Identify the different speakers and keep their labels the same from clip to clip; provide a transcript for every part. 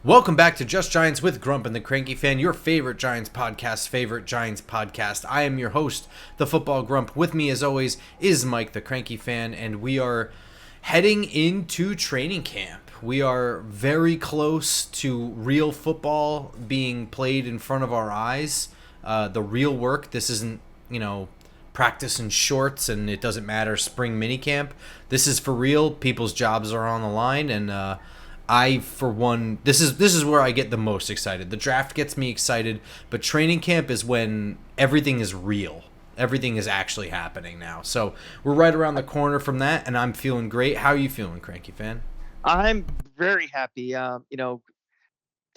Speaker 1: Welcome back to Just Giants with Grump and the Cranky Fan, your favorite Giants podcast. I am your host, the Football Grump. With me, as always, is Mike, the Cranky Fan, and we are heading into training camp. We are very close to real football being played in front of our eyes. The real work. This isn't, practice in shorts and it doesn't matter spring minicamp. This is for real. People's jobs are on the line, and I, for one, this is where I get the most excited. The draft gets me excited, but training camp is when everything is real. Everything is actually happening now. So we're right around the corner from that, and I'm feeling great. How are you feeling, Cranky Fan?
Speaker 2: I'm very happy. To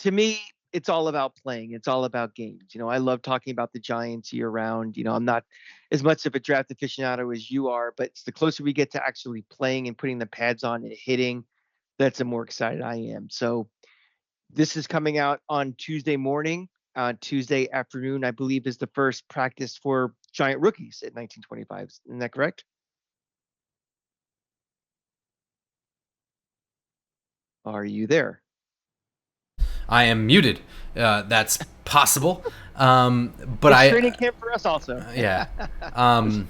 Speaker 2: me, it's all about playing. It's all about games. I love talking about the Giants year round. I'm not as much of a draft aficionado as you are, but it's the closer we get to actually playing and putting the pads on and hitting, that's the more excited I am. So this is coming out on Tuesday morning. Tuesday afternoon, I believe, is the first practice for Giant rookies at 1925. Isn't that correct? Are you there?
Speaker 1: I am muted. That's possible. But
Speaker 2: It's training camp for us also.
Speaker 1: yeah. Um,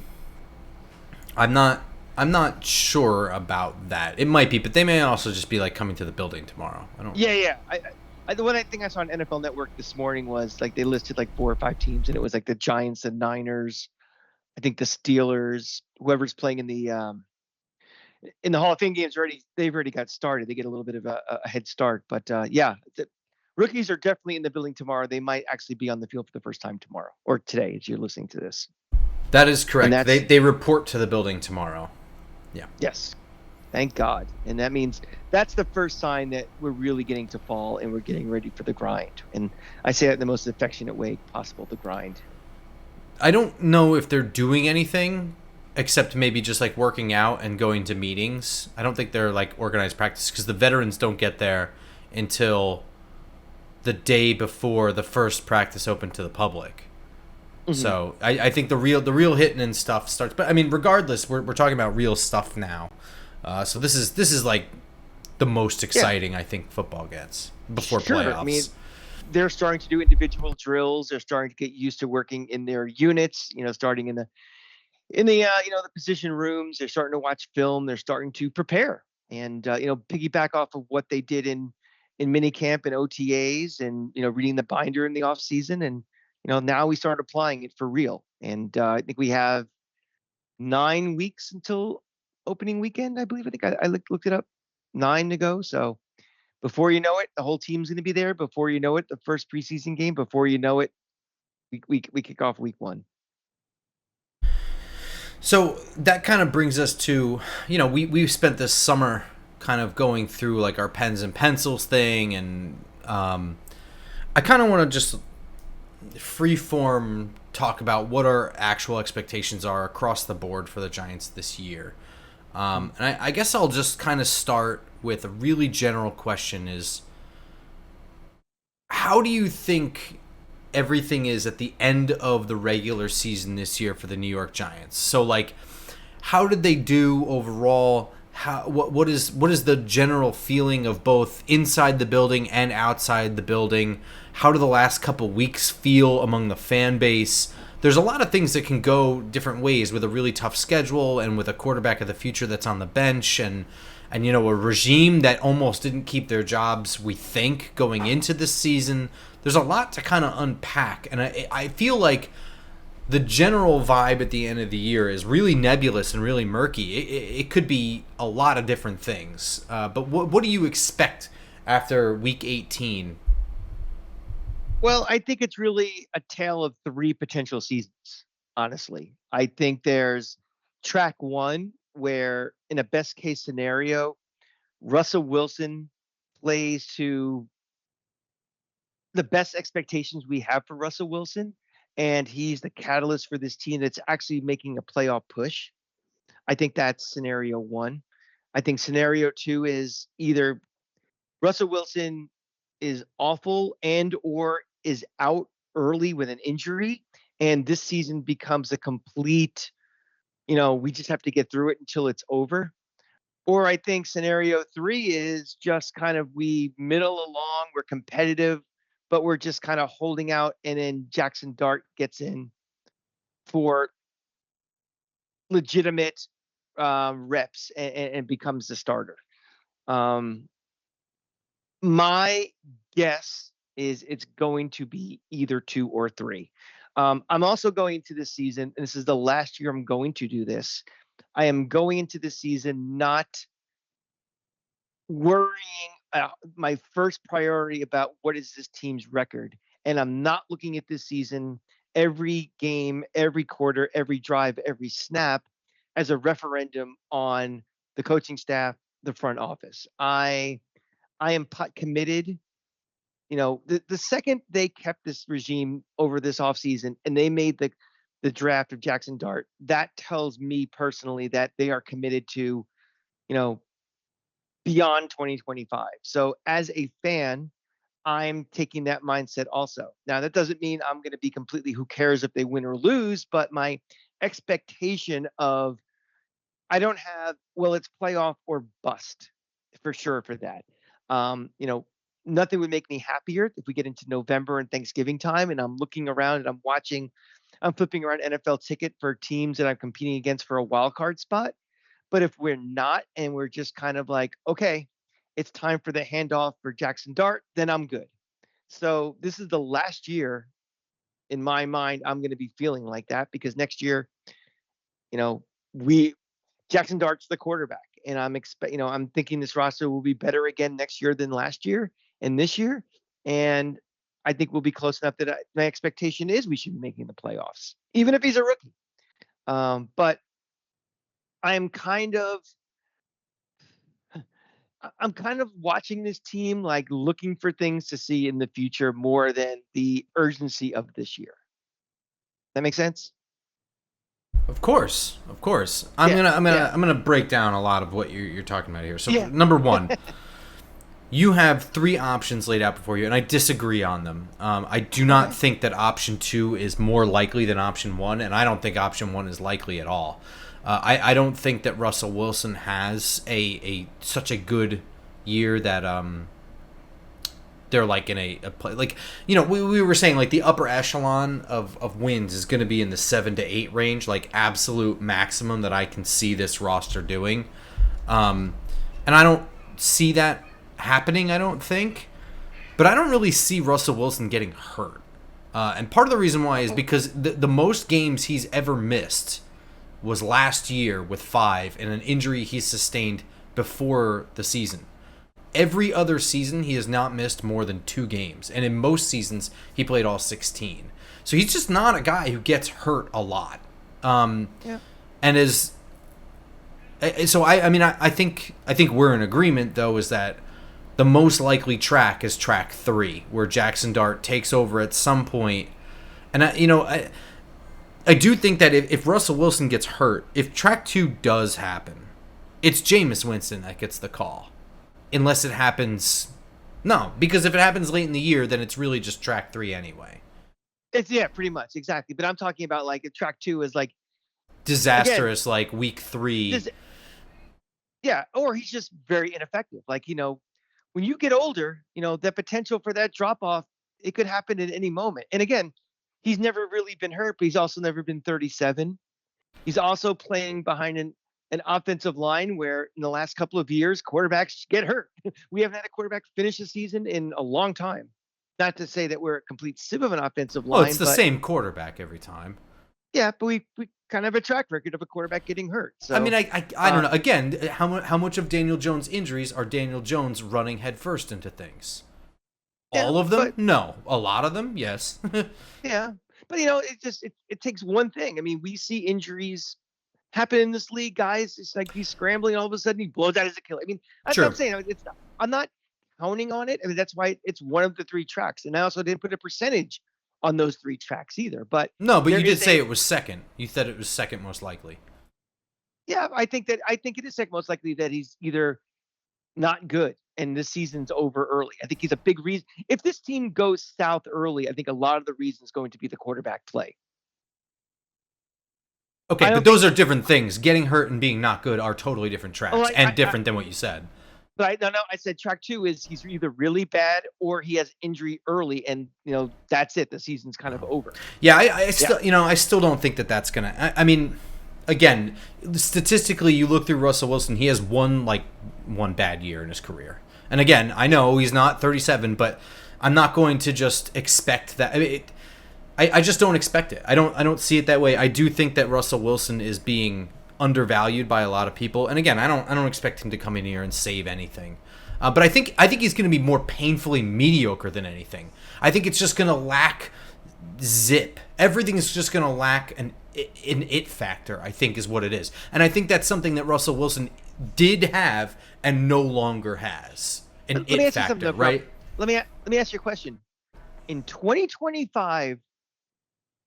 Speaker 1: I'm not. I'm not sure about that. It might be, but they may also just be like coming to the building tomorrow. I don't.
Speaker 2: Yeah, yeah. The one I think I saw on NFL Network this morning was like they listed like 4 or 5 teams, and it was like the Giants and Niners. I think the Steelers, whoever's playing in the Hall of Fame games already. They've already got started. They get a little bit of a head start, but yeah, the rookies are definitely in the building tomorrow. They might actually be on the field for the first time tomorrow or today, as you're listening to this.
Speaker 1: That is
Speaker 2: And
Speaker 1: correct. They
Speaker 2: that's
Speaker 1: they report to the building tomorrow. Yeah.
Speaker 2: yes, thank God. And that means that's the first sign that we're really getting to fall and we're getting ready for the grind. And I say that in the most affectionate way possible, the grind.
Speaker 1: I don't know if they're doing anything except maybe just like working out and going to meetings. I don't think they're like organized practice because the veterans don't get there until the day before the first practice open to the public.
Speaker 2: Hmm.
Speaker 1: So I think the real hitting and stuff starts. But I mean, regardless, we're talking about real stuff now. So this is like the most
Speaker 2: Yeah,
Speaker 1: exciting I think football gets before
Speaker 2: sure. I mean,
Speaker 1: playoffs.
Speaker 2: they're starting to do individual drills. They're starting to get used to working in their units, starting in the position rooms. They're starting to watch film. They're starting to prepare and piggyback off of what they did in mini camp and OTAs and reading the binder in the off season. And now we start applying it for real. And I think we have 9 weeks until opening weekend. I looked it up. 9 to go. So before you know it, the whole team's going to be there. Before you know it, the first preseason game. Before you know it, we kick off week one.
Speaker 1: So that kind of brings us to, we've spent this summer kind of going through like our pens and pencils thing, and I kind of want to just freeform talk about what our actual expectations are across the board for the Giants this year. And I guess I'll just kind of start with a really general question: is how do you think everything is at the end of the regular season this year for the New York Giants? So like, how did they do overall? What is the general feeling of both inside the building and outside the building? How do the last couple weeks feel among the fan base? There's a lot of things that can go different ways with a really tough schedule and with a quarterback of the future that's on the bench, and a regime that almost didn't keep their jobs, we think, going into this season. There's a lot to kind of unpack, and I feel like the general vibe at the end of the year is really nebulous and really murky. It could be a lot of different things. But what do you expect after week 18?
Speaker 2: Well, I think it's really a tale of three potential seasons, honestly. I think there's track one, where in a best case scenario, Russell Wilson plays to the best expectations we have for Russell Wilson, and he's the catalyst for this team that's actually making a playoff push. I think that's scenario one. I think scenario two is either Russell Wilson is awful and or is out early with an injury, and this season becomes a complete, we just have to get through it until it's over. Or I think scenario three is just kind of we middle along, we're competitive, but we're just kind of holding out, and then Jackson Dart gets in for legitimate reps and becomes the starter. Um, my guess is it's going to be either two or three. I'm also going into this season, and this is the last year I'm going to do this. I am going into the season not worrying my first priority about what is this team's record. And I'm not looking at this season, every game, every quarter, every drive, every snap as a referendum on the coaching staff, the front office. I am committed. The second they kept this regime over this offseason and they made the draft of Jackson Dart, that tells me personally that they are committed to, you know, beyond 2025. So as a fan, I'm taking that mindset also. Now, that doesn't mean I'm going to be completely who cares if they win or lose, but my expectation of I don't have, well, it's playoff or bust for sure for that. Um, you know, Nothing would make me happier if we get into November and Thanksgiving time and I'm looking around and I'm flipping around NFL ticket for teams that I'm competing against for a wild card spot. But if we're not and we're just kind of like, okay, it's time for the handoff for Jackson Dart, then I'm good. So this is the last year in my mind I'm going to be feeling like that because next year, you know, we Jackson Dart's the quarterback, and I'm thinking this roster will be better again next year than last year and this year, and I think we'll be close enough that my expectation is we should be making the playoffs, even if he's a rookie. But I'm kind of I'm kind of watching this team, like looking for things to see in the future more than the urgency of this year. That makes sense?
Speaker 1: Of course, of course.
Speaker 2: Yeah, yeah,
Speaker 1: I'm gonna break down a lot of what you're talking about here. So,
Speaker 2: yeah.
Speaker 1: number one, you have three options laid out before you, and I disagree on them. I do not
Speaker 2: Okay.
Speaker 1: think that option two is more likely than option one, and I don't think option one is likely at all. I don't think that Russell Wilson has a such a good year that they're like in a play like we were saying like the upper echelon of wins is going to be in the 7 to 8 range, like absolute maximum that I can see this roster doing, and I don't see that happening, I don't think. But I don't really see Russell Wilson getting hurt, and part of the reason why is because the most games he's ever missed was last year with 5 and an injury he sustained before the season. Every other season, he has not missed more than 2 games, and in most seasons, he played all 16. So he's just not a guy who gets hurt a lot,
Speaker 2: Yeah.
Speaker 1: and is so. I think we're in agreement though, is that the most likely track is track 3, where Jackson Dart takes over at some point, and I do think that if Russell Wilson gets hurt, if track 2 does happen, it's Jameis Winston that gets the call. Unless it happens. No, because if it happens late in the year, then it's really just track 3 anyway.
Speaker 2: It's yeah, pretty much exactly. But I'm talking about like if track two is like again,
Speaker 1: Disastrous, like week 3.
Speaker 2: this yeah, or he's just very ineffective. Like, when you get older, the potential for that drop off, it could happen at any moment. And again, he's never really been hurt, but he's also never been 37. He's also playing behind an offensive line where in the last couple of years, quarterbacks get hurt. We haven't had a quarterback finish a season in a long time. Not to say that we're a complete sieve of an offensive
Speaker 1: Well, it's
Speaker 2: line,
Speaker 1: the
Speaker 2: but
Speaker 1: same quarterback every time.
Speaker 2: yeah, but we kind of have a track record of a quarterback getting hurt.
Speaker 1: I mean,
Speaker 2: So
Speaker 1: I don't know. Again, how much of Daniel Jones' injuries are Daniel Jones running headfirst into things?
Speaker 2: yeah,
Speaker 1: All of them?
Speaker 2: but
Speaker 1: No. A lot of them? Yes.
Speaker 2: yeah, but it takes one thing. I mean, we see injuries happen in this league, guys. It's like he's scrambling, all of a sudden he blows out his Achilles. I mean, that's what I'm
Speaker 1: Sure.
Speaker 2: saying. I'm not counting on it. I mean, that's why it's one of the 3 tracks, and I also didn't put a percentage on those 3 tracks either. But
Speaker 1: No, but
Speaker 2: there
Speaker 1: you did
Speaker 2: is
Speaker 1: say it was second. You said it was second most likely.
Speaker 2: yeah, I think it is like most likely that he's either not good and this season's over early. I think he's a big reason. If this team goes south early, I think a lot of the reason is going to be the quarterback play.
Speaker 1: Okay,
Speaker 2: I
Speaker 1: but
Speaker 2: don't
Speaker 1: those
Speaker 2: think.
Speaker 1: are different things. Getting hurt and being not good are totally different
Speaker 2: Oh,
Speaker 1: tracks and different than what you said.
Speaker 2: but I no, I said track two is he's either really bad or he has injury early, and that's it. The season's kind of over.
Speaker 1: Yeah, I
Speaker 2: Yeah.
Speaker 1: still, I still don't think that that's gonna. I mean, again, statistically, you look through Russell Wilson, he has one bad year in his career. And again, I know he's not 37, but I'm not going to just expect that. I mean, I just don't expect it. I don't see it that way. I do think that Russell Wilson is being undervalued by a lot of people. And again, I don't expect him to come in here and save anything. But I think he's going to be more painfully mediocre than anything. I think it's just going to lack zip. Everything is just going to lack an it factor, I think, is what it is. And I think that's something that Russell Wilson did have and no longer has. An
Speaker 2: Let me
Speaker 1: it
Speaker 2: ask you something,
Speaker 1: factor,
Speaker 2: though,
Speaker 1: right?
Speaker 2: let me ask you a question. In 2025,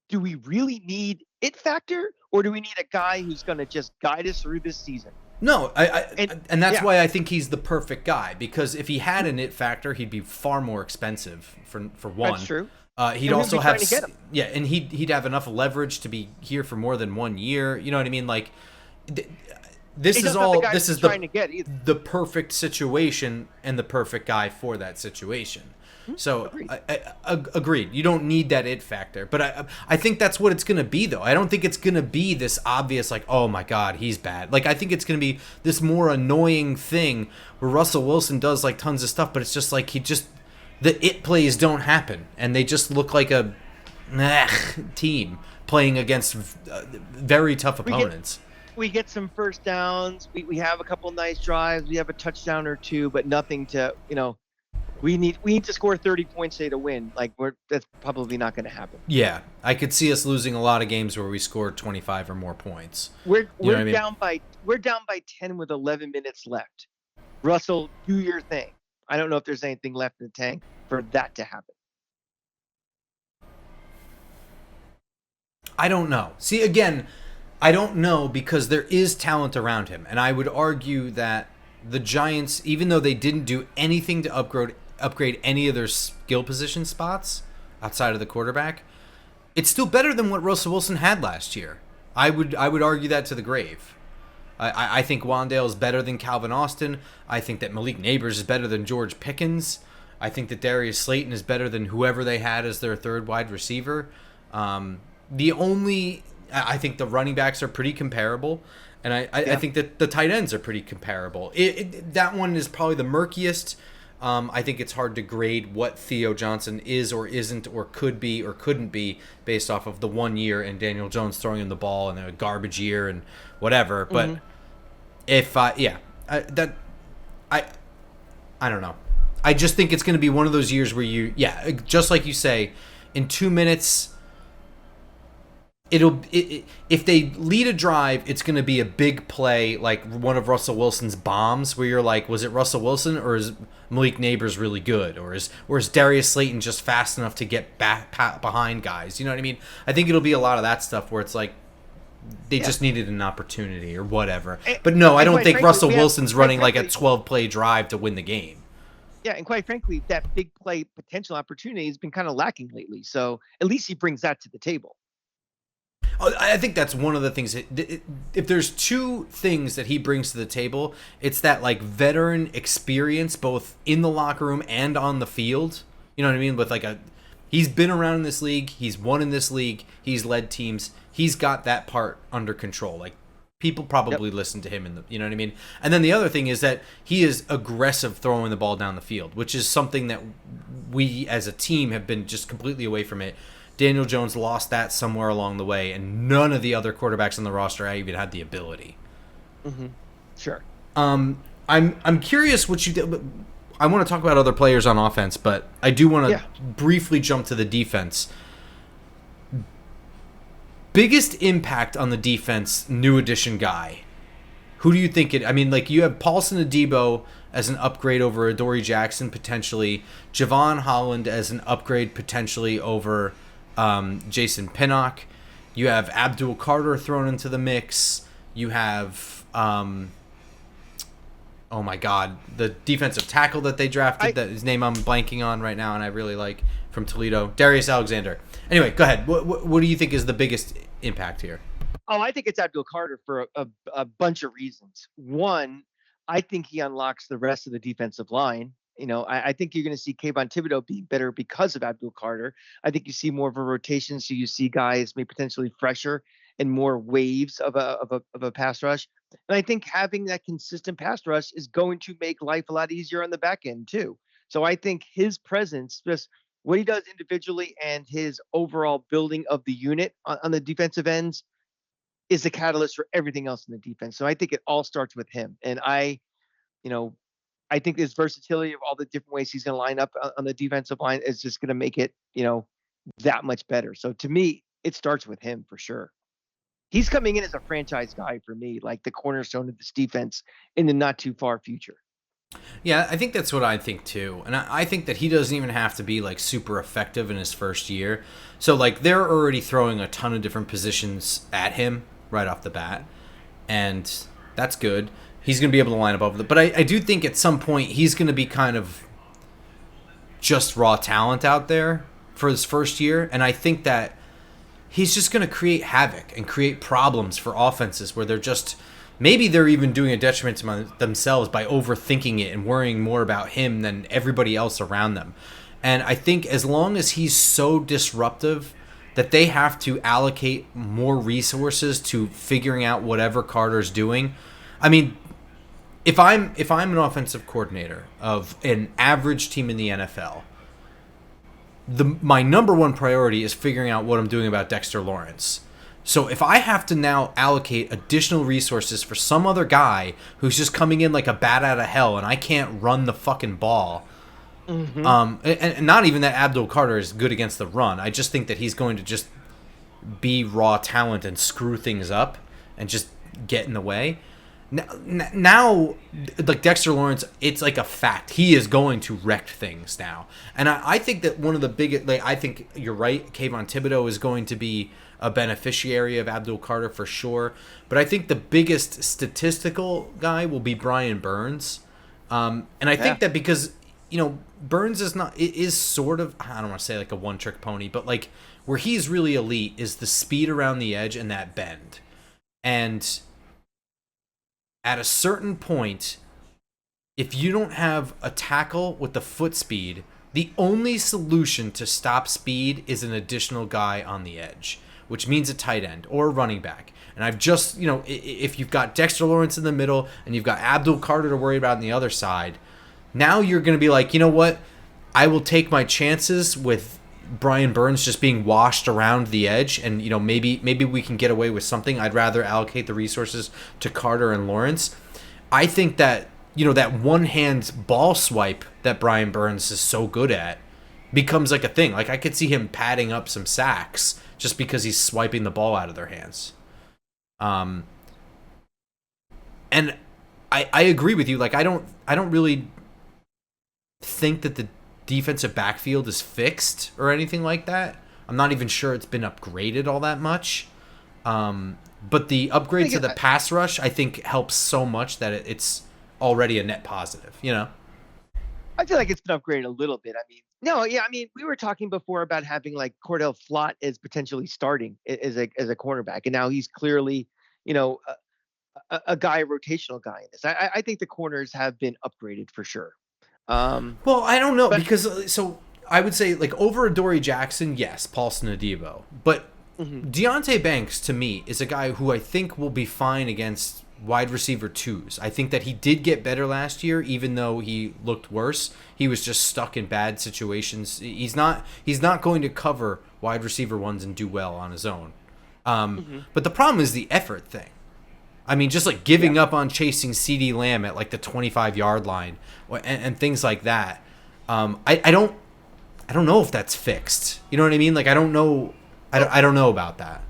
Speaker 2: do we really need it factor, or do we need a guy who's going to just guide us through this season?
Speaker 1: No,
Speaker 2: And
Speaker 1: and that's
Speaker 2: yeah,
Speaker 1: why I think he's the perfect guy, because if he had an it factor, he'd be far more expensive for
Speaker 2: that's
Speaker 1: one.
Speaker 2: true.
Speaker 1: He'd
Speaker 2: And who'd
Speaker 1: also
Speaker 2: be
Speaker 1: have
Speaker 2: trying to get him?
Speaker 1: yeah, and he'd have enough leverage to be here for more than 1 year. You know what I mean? Like this
Speaker 2: He
Speaker 1: is
Speaker 2: doesn't have the
Speaker 1: all
Speaker 2: guys
Speaker 1: this
Speaker 2: he's
Speaker 1: is
Speaker 2: trying to get either.
Speaker 1: the perfect situation and the perfect guy for that situation. So
Speaker 2: Agreed.
Speaker 1: agreed. You don't need that it factor, but I think that's what it's gonna be though. I don't think it's gonna be this obvious like, oh my god, he's bad. Like I think it's gonna be this more annoying thing where Russell Wilson does like tons of stuff, but it's just like the it plays don't happen and they just look like a team playing against very tough
Speaker 2: We get
Speaker 1: opponents.
Speaker 2: we get some first downs. We have a couple nice drives. We have a touchdown or two, but nothing to we need to score 30 points today to win. Like that's probably not going to happen.
Speaker 1: Yeah, I could see us losing a lot of games where we scored 25 or more points.
Speaker 2: We're
Speaker 1: You know what
Speaker 2: we're
Speaker 1: I mean?
Speaker 2: down by 10 with 11 minutes left. Russell, do your thing. I don't know if there's anything left in the tank for that to happen.
Speaker 1: I don't know. See, again, I don't know because there is talent around him. And I would argue that the Giants, even though they didn't do anything to upgrade any of their skill position spots outside of the quarterback, it's still better than what Russell Wilson had last year. I would argue that to the grave. I think Wandale is better than Calvin Austin. I think that Malik Neighbors is better than George Pickens. I think that Darius Slayton is better than whoever they had as their third wide receiver. I think the running backs are pretty comparable, and I think that the tight ends are pretty comparable. That one is probably the murkiest. I think it's hard to grade what Theo Johnson is or isn't or could be or couldn't be based off of the 1 year and Daniel Jones throwing him the ball and a garbage year and whatever. But if I don't know. I just think it's going to be one of those years where just like you say, in 2 minutes. If they lead a drive, it's going to be a big play like one of Russell Wilson's bombs where you're like, was it Russell Wilson or is Malik Neighbors really good or is Darius Slayton just fast enough to get back behind guys? You know what I mean? I think it'll be a lot of that stuff where it's like they just needed an opportunity or whatever. But no, I don't think Russell Wilson's running like a 12-play drive to win the game.
Speaker 2: Yeah, and quite frankly, that big play potential opportunity has been kind of lacking lately. So at least he brings that to the table.
Speaker 1: I think that's one of the things. If there's two things that he brings to the table, it's that like veteran experience, both in the locker room and on the field. You know what I mean? With he's been around in this league, he's won in this league, he's led teams, he's got that part under control. Like people probably listen to him you know what I mean? And then the other thing is that he is aggressive throwing the ball down the field, which is something that we as a team have been just completely away from it. Daniel Jones lost that somewhere along the way, and none of the other quarterbacks on the roster even had the ability.
Speaker 2: Mm-hmm. Sure.
Speaker 1: I'm curious what you did. I want to talk about other players on offense, but I do want to briefly jump to the defense. Biggest impact on the defense, new addition guy. Who do you think it? I mean, like you have Paulson Adebo as an upgrade over Adoree Jackson potentially, Javon Holland as an upgrade potentially over Jason Pinnock. You have Abdul Carter thrown into the mix. You have oh my god, the defensive tackle that they drafted, that his name I'm blanking on right now and I really like, from Toledo, Darius Alexander. Anyway, go ahead. What do you think is the biggest impact here?
Speaker 2: Oh, I think it's Abdul Carter for a bunch of reasons. One, I think he unlocks the rest of the defensive line. I think you're going to see Kayvon Thibodeau be better because of Abdul Carter. I think you see more of a rotation, so you see guys maybe potentially fresher and more waves of a pass rush. And I think having that consistent pass rush is going to make life a lot easier on the back end too. So I think his presence, just what he does individually and his overall building of the unit on the defensive ends, is the catalyst for everything else in the defense. So I think it all starts with him. And you know, I think this versatility of all the different ways he's going to line up on the defensive line is just going to make it, that much better. So to me, it starts with him for sure. He's coming in as a franchise guy for me, like the cornerstone of this defense in the not too far future.
Speaker 1: Yeah, I think that's what I think too. And I think that he doesn't even have to be like super effective in his first year. So like they're already throwing a ton of different positions at him right off the bat. And that's good. He's going to be able to line up over the. But I do think at some point he's going to be kind of just raw talent out there for his first year. And I think that he's just going to create havoc and create problems for offenses where they're just maybe they're even doing a detriment to themselves by overthinking it and worrying more about him than everybody else around them. And I think as long as he's so disruptive that they have to allocate more resources to figuring out whatever Carter's doing. I mean, if I'm an offensive coordinator of an average team in the NFL, my number one priority is figuring out what I'm doing about Dexter Lawrence. So if I have to now allocate additional resources for some other guy who's just coming in like a bat out of hell and I can't run the fucking ball, and not even that Abdul Carter is good against the run. I just think that he's going to just be raw talent and screw things up and just get in the way. Now, like Dexter Lawrence, it's like a fact. He is going to wreck things now. And I think that one of the biggest, like, I think you're right, Kayvon Thibodeau is going to be a beneficiary of Abdul Carter for sure. But I think the biggest statistical guy will be Brian Burns. And I think that because, Burns is sort of, I don't want to say like a one-trick pony, but like where he's really elite is the speed around the edge and that bend. And at a certain point, if you don't have a tackle with the foot speed, the only solution to stop speed is an additional guy on the edge, which means a tight end or a running back. And I've just, if you've got Dexter Lawrence in the middle and you've got Abdul Carter to worry about on the other side, now you're going to be like, you know what? I will take my chances with Brian Burns just being washed around the edge, and maybe we can get away with something. I'd rather allocate the resources to Carter and Lawrence. I think that that one hand ball swipe that Brian Burns is so good at becomes like a thing. Like I could see him padding up some sacks just because he's swiping the ball out of their hands. And I agree with you. Like I don't really think that the defensive backfield is fixed or anything like that. I'm not even sure it's been upgraded all that much. But the upgrades to the pass rush, I think, helps so much that it's already a net positive,
Speaker 2: I feel like it's been upgraded a little bit. I mean, no, yeah, I mean, we were talking before about having like Cordell Flott as potentially starting as a cornerback, and now he's clearly, a guy, a rotational guy in this. I think the corners have been upgraded for sure.
Speaker 1: Well, I don't know because so I would say like over Adoree Jackson, yes, Paulson Adebo, but Deonte Banks to me is a guy who I think will be fine against wide receiver twos. I think that he did get better last year, even though he looked worse. He was just stuck in bad situations. He's not going to cover wide receiver ones and do well on his own. But the problem is the effort thing. I mean, just like giving up on chasing CD Lamb at like the 25-yard line and things like that. I don't know if that's fixed. You know what I mean? Like I don't know. I don't know about that.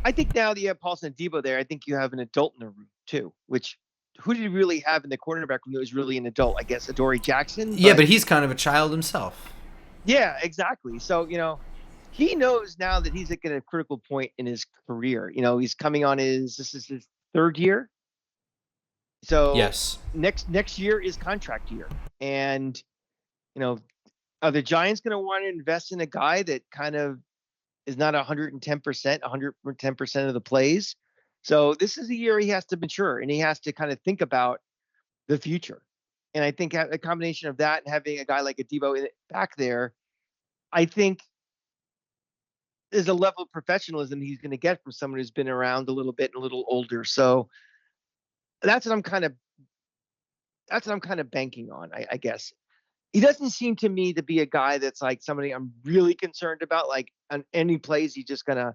Speaker 2: I think now that you have Paulson Adebo there, I think you have an adult in the room too. Which who did you really have in the cornerback room that was really an adult? I guess Adoree Jackson.
Speaker 1: Yeah, but he's kind of a child himself.
Speaker 2: Yeah, exactly. So he knows now that he's at a critical point in his career. He's coming on this is his third year. So
Speaker 1: yes,
Speaker 2: next year is contract year, and are the Giants going to want to invest in a guy that kind of is not 110%, 110% of the plays? So this is a year he has to mature and he has to kind of think about the future. And I think a combination of that and having a guy like a Debo back there, I think is a level of professionalism he's going to get from someone who's been around a little bit and a little older. So that's what I'm kind of banking on, I guess. He doesn't seem to me to be a guy that's like somebody I'm really concerned about. Like on any plays, he's just gonna,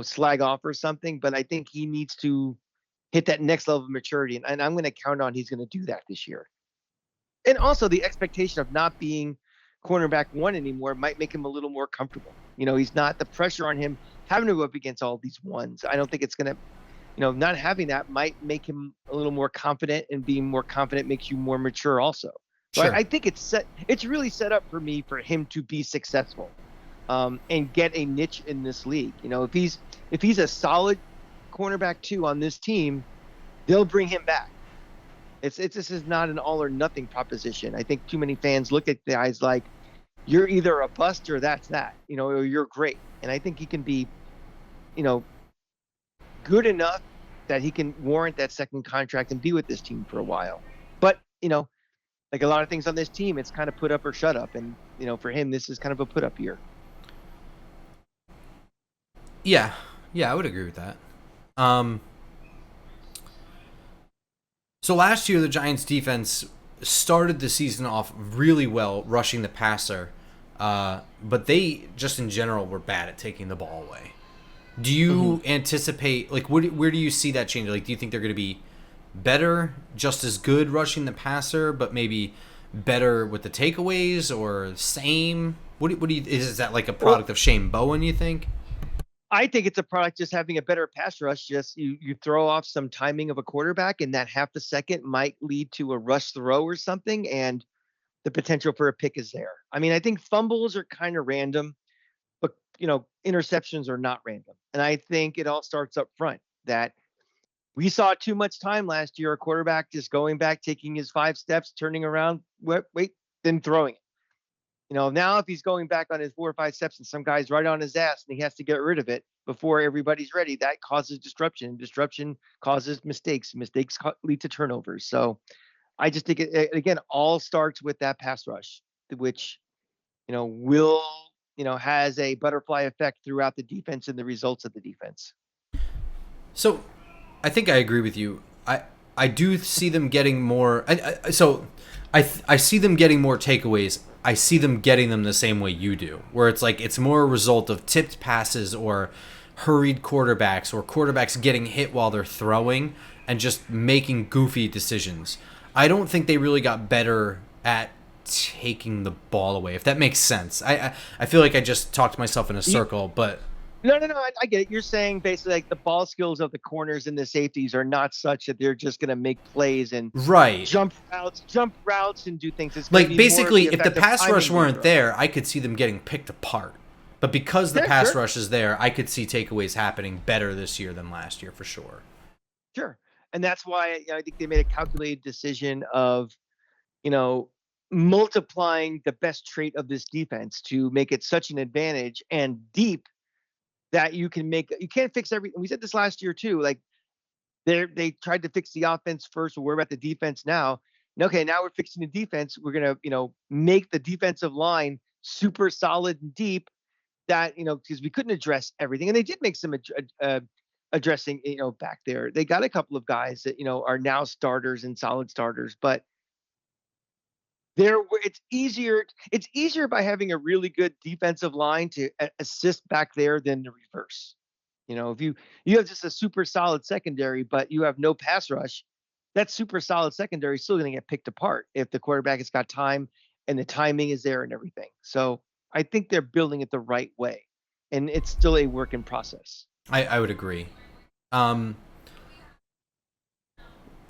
Speaker 2: slag off or something. But I think he needs to hit that next level of maturity, and I'm going to count on he's going to do that this year. And also the expectation of not being cornerback one anymore might make him a little more comfortable. He's not the pressure on him having to go up against all these ones. I don't think it's going to, not having that might make him a little more confident, and being more confident makes you more mature also. So
Speaker 1: Sure.
Speaker 2: I think it's really set up for me for him to be successful, and get a niche in this league. If he's a solid cornerback two on this team, they'll bring him back. This is not an all or nothing proposition. I think too many fans look at guys like, you're either a bust or that's that, or you're great. And I think he can be, you know, good enough that he can warrant that second contract and be with this team for a while. But, like a lot of things on this team, it's kind of put up or shut up. And, for him, this is kind of a put up year.
Speaker 1: Yeah. Yeah, I would agree with that. Um, so last year, the Giants defense started the season off really well, rushing the passer. But they, just in general, were bad at taking the ball away. Do you anticipate, like, where do you see that change? Like, do you think they're going to be better, just as good rushing the passer, but maybe better with the takeaways, or same? What do you, is that like a product
Speaker 2: Well,
Speaker 1: of Shane Bowen, you think?
Speaker 2: I think it's a product just having a better pass rush. Just you throw off some timing of a quarterback, and that half a second might lead to a rush throw or something, and the potential for a pick is there. I mean, I think fumbles are kind of random, but interceptions are not random. And I think it all starts up front. That we saw too much time last year, a quarterback just going back, taking his 5 steps, turning around, wait, then throwing it. Now if he's going back on his 4 or 5 steps and some guy's right on his ass and he has to get rid of it before everybody's ready, that causes disruption. Disruption causes mistakes. Mistakes lead to turnovers. So I just think it again all starts with that pass rush, which will has a butterfly effect throughout the defense and the results of the defense.
Speaker 1: So, I think I agree with you. I do see them getting more. I see them getting more takeaways. I see them getting them the same way you do, where it's like it's more a result of tipped passes or hurried quarterbacks, or quarterbacks getting hit while they're throwing and just making goofy decisions. I don't think they really got better at taking the ball away, if that makes sense. I feel like I just talked myself in a
Speaker 2: You,
Speaker 1: circle, but
Speaker 2: no. I get it. You're saying basically like the ball skills of the corners and the safeties are not such that they're just going to make plays and
Speaker 1: right.
Speaker 2: jump routes and do things. It's going to
Speaker 1: Like,
Speaker 2: be more of
Speaker 1: basically,
Speaker 2: the
Speaker 1: if the
Speaker 2: effect of
Speaker 1: pass rush
Speaker 2: timing the
Speaker 1: weren't
Speaker 2: throw.
Speaker 1: there, I could see them getting picked apart. But because the
Speaker 2: Yeah,
Speaker 1: pass
Speaker 2: sure,
Speaker 1: rush is there, I could see takeaways happening better this year than last year for sure.
Speaker 2: sure. And that's why I think they made a calculated decision of you know, multiplying the best trait of this defense to make it such an advantage and deep that you can't fix everything. We said this last year too. Like they tried to fix the offense first. We're about the defense now. Okay, now we're fixing the defense. We're gonna, make the defensive line super solid and deep. That because we couldn't address everything, and they did make some addressing, back there. They got a couple of guys that are now starters and solid starters, but there it's easier by having a really good defensive line to assist back there than the reverse. If you have just a super solid secondary but you have no pass rush, that super solid secondary is still going to get picked apart if the quarterback has got time and the timing is there and everything. So I think they're building it the right way, and it's still a work in process.
Speaker 1: I would agree. Um,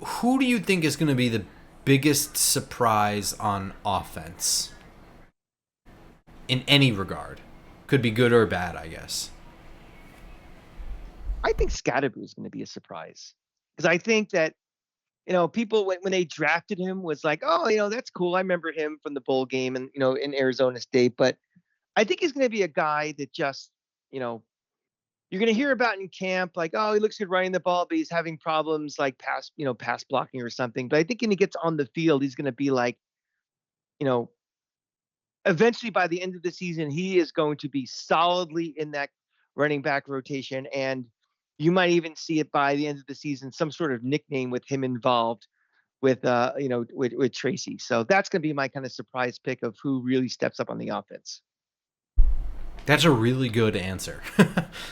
Speaker 1: who do you think is going to be the biggest surprise on offense in any regard? Could be good or bad, I guess.
Speaker 2: I think Scadaboo is going to be a surprise because I think that people when they drafted him was like, oh, that's cool. I remember him from the bowl game and in Arizona State, but I think he's going to be a guy that just you know you're going to hear about in camp, like, oh, he looks good running the ball, but he's having problems like pass blocking or something. But I think when he gets on the field, he's going to be like, you know, eventually by the end of the season, he is going to be solidly in that running back rotation. And you might even see it by the end of the season, some sort of nickname with him involved with, with Tracy. So that's going to be my kind of surprise pick of who really steps up on the offense.
Speaker 1: That's a really good answer.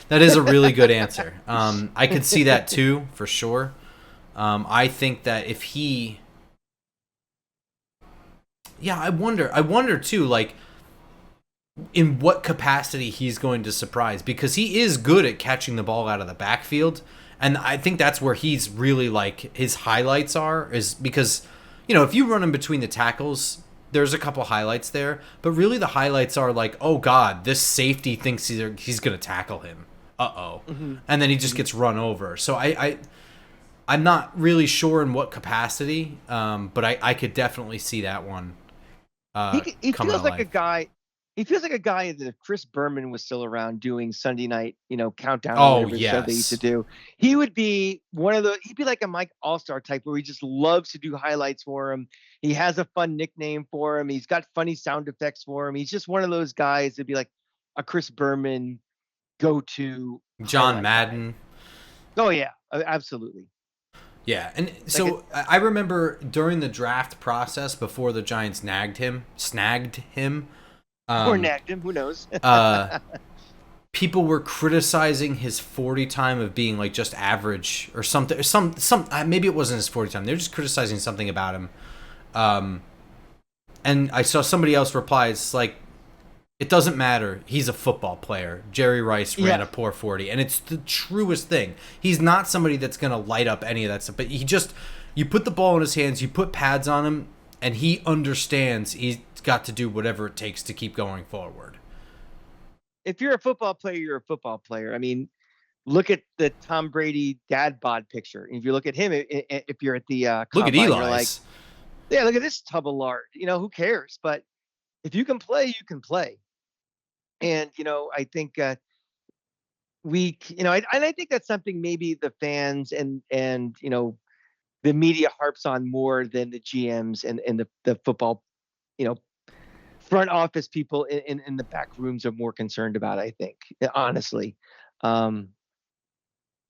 Speaker 1: That is a really good answer. I could see that too, for sure. I think that if he, yeah, I wonder too, like in what capacity he's going to surprise, because he is good at catching the ball out of the backfield, and I think that's where he's really like his highlights are, is because if you run him between the tackles, there's a couple highlights there, but really the highlights are like, oh god, this safety thinks he's going to tackle him.
Speaker 2: Mm-hmm.
Speaker 1: And then he just gets run over. So I'm not really sure in what capacity, but I could definitely see that one.
Speaker 2: He feels like a guy. He feels like a guy that if Chris Berman was still around doing Sunday night, countdown or whatever show they used to do, he would be he'd be like a Mike All-Star type where he just loves to do highlights for him. He has a fun nickname for him. He's got funny sound effects for him. He's just one of those guys that'd be like a Chris Berman go-to.
Speaker 1: John Madden.
Speaker 2: Guy. Oh yeah, absolutely.
Speaker 1: Yeah, and so I remember during the draft process before the Giants snagged him,
Speaker 2: or nagged him, who knows?
Speaker 1: People were criticizing his 40 time of being like just average or something. Maybe it wasn't his 40 time. They were just criticizing something about him. And I saw somebody else reply. It's like, it doesn't matter. He's a football player. Jerry Rice ran a poor 40, and it's the truest thing. He's not somebody that's going to light up any of that stuff, but you put the ball in his hands, you put pads on him, and he understands he's got to do whatever it takes to keep going forward.
Speaker 2: If you're a football player, you're a football player. I mean, look at the Tom Brady dad bod picture. If you look at him, if you're at the
Speaker 1: look at Eli,
Speaker 2: like, yeah, look at this tub of lard. Who cares? But if you can play, you can play. And, I think I think that's something maybe the fans and the media harps on more than the GMs and the football, front office people in the back rooms are more concerned about, I think, honestly. The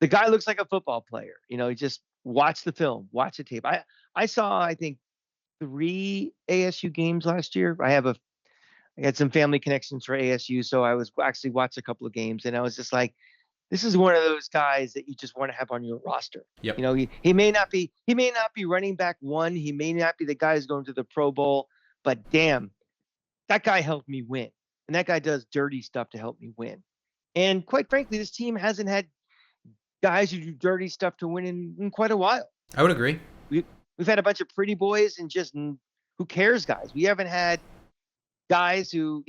Speaker 2: guy looks like a football player, just watch the film, watch the tape. I saw, I think, 3 ASU games last year. I had some family connections for ASU, so I was actually watched a couple of games, and I was just like, this is one of those guys that you just want to have on your roster.
Speaker 1: Yep.
Speaker 2: He may not be running back one. He may not be the guy who's going to the Pro Bowl, but damn, that guy helped me win. And that guy does dirty stuff to help me win. And quite frankly, this team hasn't had guys who do dirty stuff to win in quite a while.
Speaker 1: I would agree.
Speaker 2: We've had a bunch of pretty boys and just who cares guys. We haven't had guys who,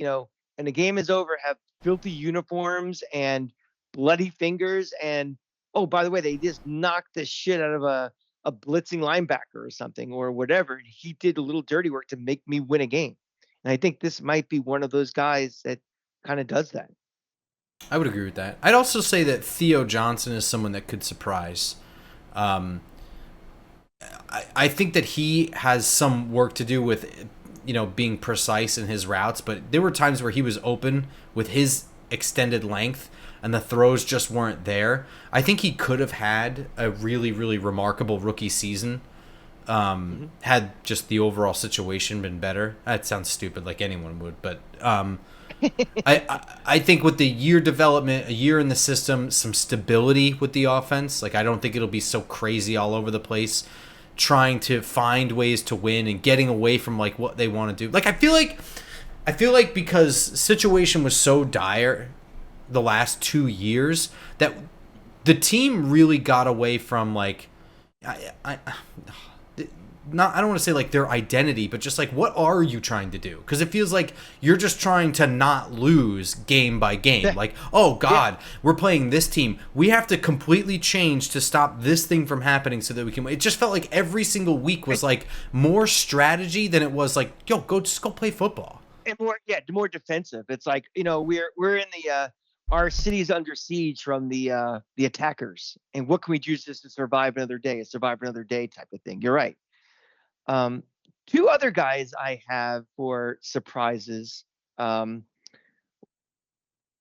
Speaker 2: and the game is over, have filthy uniforms and bloody fingers. And, oh, by the way, they just knocked the shit out of a blitzing linebacker or something or whatever. And he did a little dirty work to make me win a game. And I think this might be one of those guys that kind of does that.
Speaker 1: I would agree with that. I'd also say that Theo Johnson is someone that could surprise. I think that he has some work to do with being precise in his routes, but there were times where he was open with his extended length and the throws just weren't there. I think he could have had a really, really remarkable rookie season had just the overall situation been better. That sounds stupid, like anyone would, but I think with the year development, a year in the system, some stability with the offense, like I don't think it'll be so crazy all over the place, trying to find ways to win and getting away from like what they want to do. Like I feel like because situation was so dire the last 2 years that the team really got away from like I don't want to say like their identity, but just like what are you trying to do? Because it feels like you're just trying to not lose game by game. Like, oh God, we're playing this team. We have to completely change to stop this thing from happening so that we can. It just felt like every single week was like more strategy than it was like, yo, just go play football.
Speaker 2: And more defensive. It's like we're in our city is under siege from the attackers, and what can we do just to survive another day, a survive another day type of thing. You're right. Um, Two other guys I have for surprises. Um,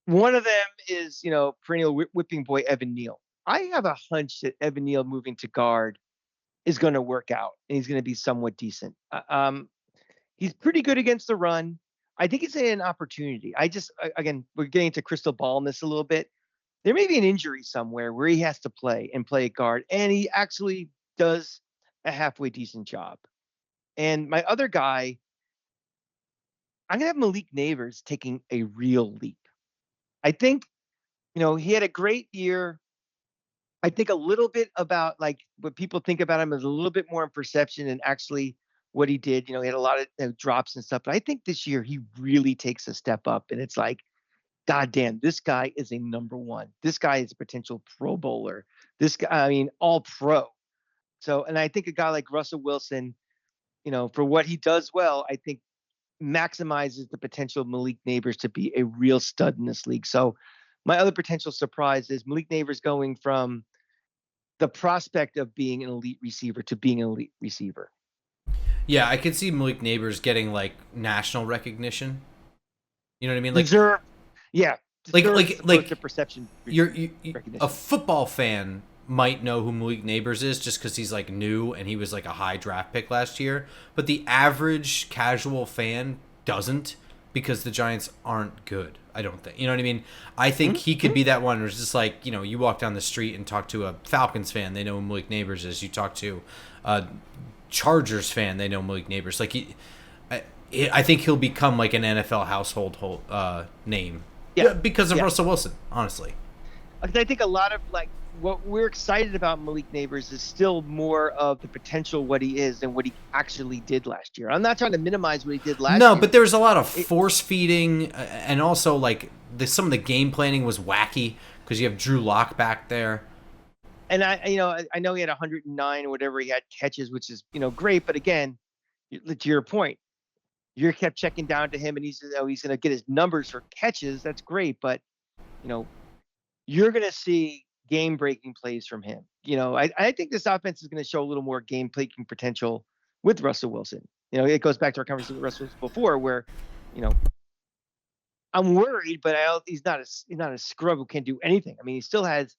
Speaker 2: One of them is, perennial whipping boy Evan Neal. I have a hunch that Evan Neal moving to guard is going to work out, and he's going to be somewhat decent. He's pretty good against the run. I think it's an opportunity. Again, we're getting into crystal ball in this a little bit. There may be an injury somewhere where he has to play and play a guard, and he actually does a halfway decent job. And my other guy, I'm going to have Malik Neighbors taking a real leap. I think, he had a great year. I think a little bit about like what people think about him is a little bit more in perception and actually what he did. He had a lot of drops and stuff, but I think this year he really takes a step up, and it's like, God damn, this guy is a number one. This guy is a potential Pro Bowler. This guy, I mean, all pro. So, and I think a guy like Russell Wilson, for what he does well, I think maximizes the potential of Malik Neighbors to be a real stud in this league. So, my other potential surprise is Malik Neighbors going from the prospect of being an elite receiver to being an elite receiver.
Speaker 1: Yeah, I could see Malik Neighbors getting like national recognition. You know what I mean?
Speaker 2: Deserve, yeah,
Speaker 1: Like,
Speaker 2: deserves
Speaker 1: like,
Speaker 2: both the
Speaker 1: like,
Speaker 2: perception
Speaker 1: a
Speaker 2: recognition.
Speaker 1: football fan might know who Malik Neighbors is just because he's like new and he was like a high draft pick last year. But the average casual fan doesn't because the Giants aren't good. I don't think. You know what I mean? I think he could be that one where it's just like, you walk down the street and talk to a Falcons fan, they know who Malik Neighbors is. You talk to a Chargers fan, they know Malik Neighbors. Like, I think he'll become like an NFL household name.
Speaker 2: Yeah,
Speaker 1: Because of
Speaker 2: yeah.
Speaker 1: Russell Wilson, honestly.
Speaker 2: I think a lot of like what we're excited about Malik Neighbors is still more of the potential what he is than what he actually did last year. I'm not trying to minimize what he did last
Speaker 1: No,
Speaker 2: year.
Speaker 1: but there's a lot of force feeding, and also like some of the game planning was wacky because you have Drew Lock back there.
Speaker 2: And I know he had 109 or whatever he had catches, which is great. But again, to your point, you kept checking down to him, and he's going to get his numbers for catches. That's great, but you know you're going to see game breaking plays from him. I think this offense is going to show a little more game breaking potential with Russell Wilson. It goes back to our conversation with Russell before, where you know I'm worried, but he's not a scrub who can't do anything. I mean, he still has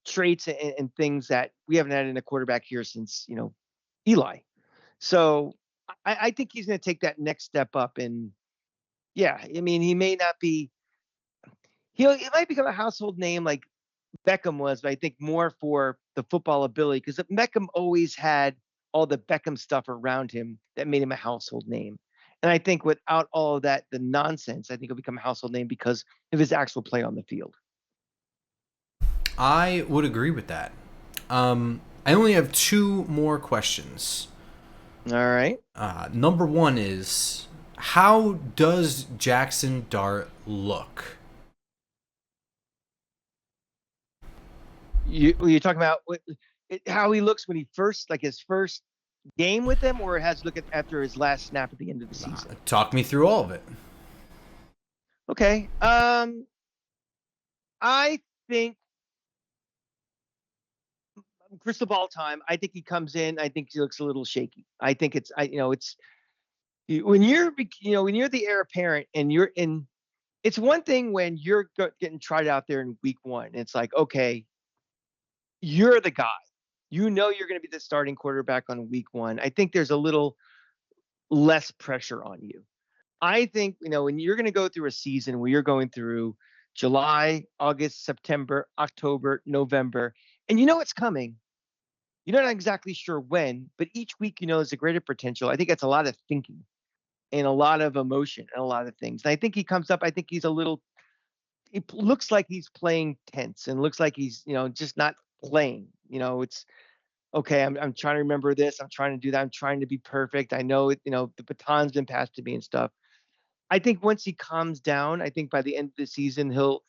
Speaker 2: traits and things that we haven't had in a quarterback here since Eli. So I think he's going to take that next step up. And yeah, I mean, he may not be. He might become a household name like Beckham was, but I think more for the football ability, because Beckham always had all the Beckham stuff around him that made him a household name. And I think without all of that, the nonsense, I think he'll become a household name because of his actual play on the field.
Speaker 1: I would agree with that. I only have two more questions.
Speaker 2: All right.
Speaker 1: Number one is, how does Jackson Dart look?
Speaker 2: You're talking about how he looks when he first, like his first game with them, or has look at after his last snap at the end of the season?
Speaker 1: Talk me through all of it.
Speaker 2: Okay. I think crystal ball time. I think he comes in. I think he looks a little shaky. I think it's when you're the heir apparent and you're in. It's one thing when you're getting tried out there in week one. It's like, okay, you're the guy. You're going to be the starting quarterback on week one. I think there's a little less pressure on you. I think, when you're going to go through a season where you're going through July, August, September, October, November, and it's coming. You're not exactly sure when, but each week, is a greater potential. I think that's a lot of thinking and a lot of emotion and a lot of things. And I think he comes up, I think he's it looks like he's playing tense and looks like he's, just not playing. It's okay. I'm trying to remember this. I'm trying to do that. I'm trying to be perfect. I know, the baton's been passed to me and stuff. I think once he calms down, I think by the end of the season, he'll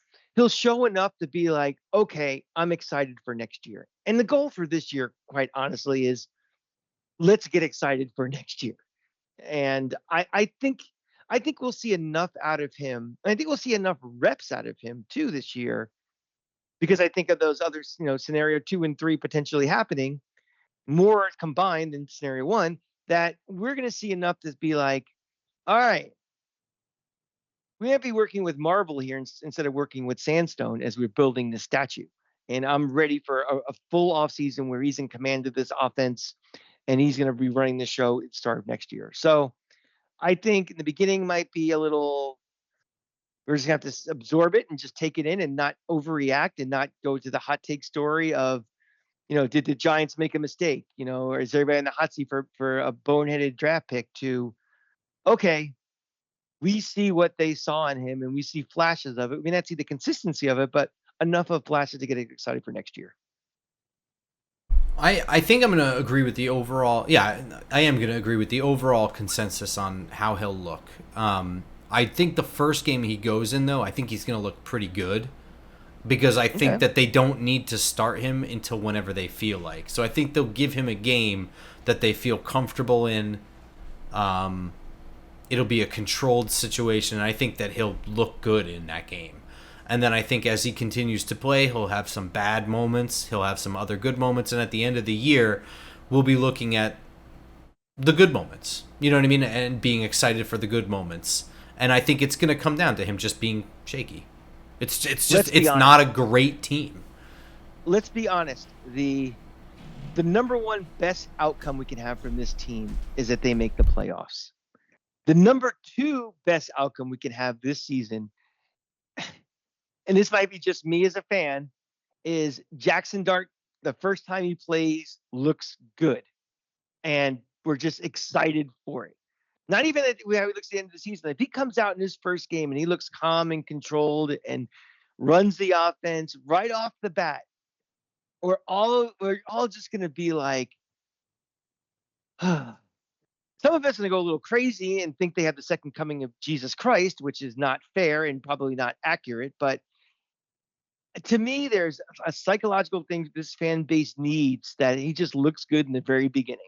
Speaker 2: show enough to be like, okay, I'm excited for next year. And the goal for this year, quite honestly, is let's get excited for next year. And I think I think we'll see enough out of him. And I think we'll see enough reps out of him too this year, because I think of those other, scenario 2 and 3 potentially happening more combined in scenario 1, that we're going to see enough to be like, all right, we might be working with marble here instead of working with sandstone as we're building this statue. And I'm ready for a full off season where he's in command of this offense and he's going to be running the show at the start of next year. So I think in the beginning might be a little, we're just going to have to absorb it and just take it in and not overreact and not go to the hot take story of, did the Giants make a mistake? Or is everybody in the hot seat for a boneheaded draft pick? To, okay, we see what they saw in him and we see flashes of it. We may not see the consistency of it, but enough of flashes to get excited for next year.
Speaker 1: I think I'm going to agree with the overall. Yeah, I am going to agree with the overall consensus on how he'll look. I think the first game he goes in, though, I think he's going to look pretty good, because I think that they don't need to start him until whenever they feel like. So I think they'll give him a game that they feel comfortable in. It'll be a controlled situation, and I think that he'll look good in that game. And then I think as he continues to play, he'll have some bad moments, he'll have some other good moments, and at the end of the year, we'll be looking at the good moments. You know what I mean? And being excited for the good moments. And I think it's going to come down to him just being shaky. It's not a great team.
Speaker 2: Let's be honest. The number one best outcome we can have from this team is that they make the playoffs. The number 2 best outcome we can have this season, and this might be just me as a fan, is Jackson Dart, the first time he plays, looks good. And we're just excited for it. Not even that how he looks at the end of the season. If he comes out in his first game and he looks calm and controlled and runs the offense right off the bat, we're all just going to be like, some of us are going to go a little crazy and think they have the second coming of Jesus Christ, which is not fair and probably not accurate. But to me, there's a psychological thing this fan base needs, that he just looks good in the very beginning.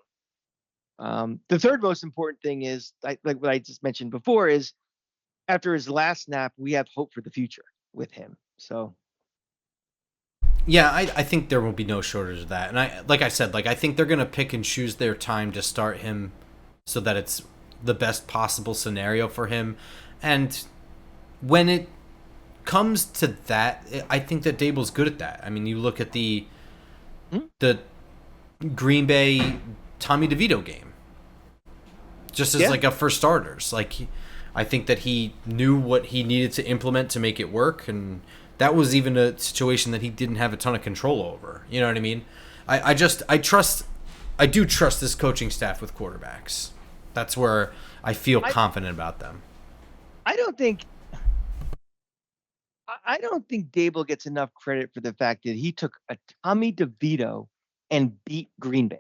Speaker 2: The third most important thing is, like what I just mentioned before, is after his last snap, we have hope for the future with him. So.
Speaker 1: Yeah, I think there will be no shortage of that. And I said, I think they're going to pick and choose their time to start him so that it's the best possible scenario for him. And when it comes to that, I think that Dable's good at that. I mean, you look at the Green Bay Tommy DeVito game, just as a for starters. I think that he knew what he needed to implement to make it work, and that was even a situation that he didn't have a ton of control over. You know what I mean? I do trust this coaching staff with quarterbacks. That's where I feel confident about them.
Speaker 2: I don't think Dable gets enough credit for the fact that he took a Tommy DeVito and beat Green Bay.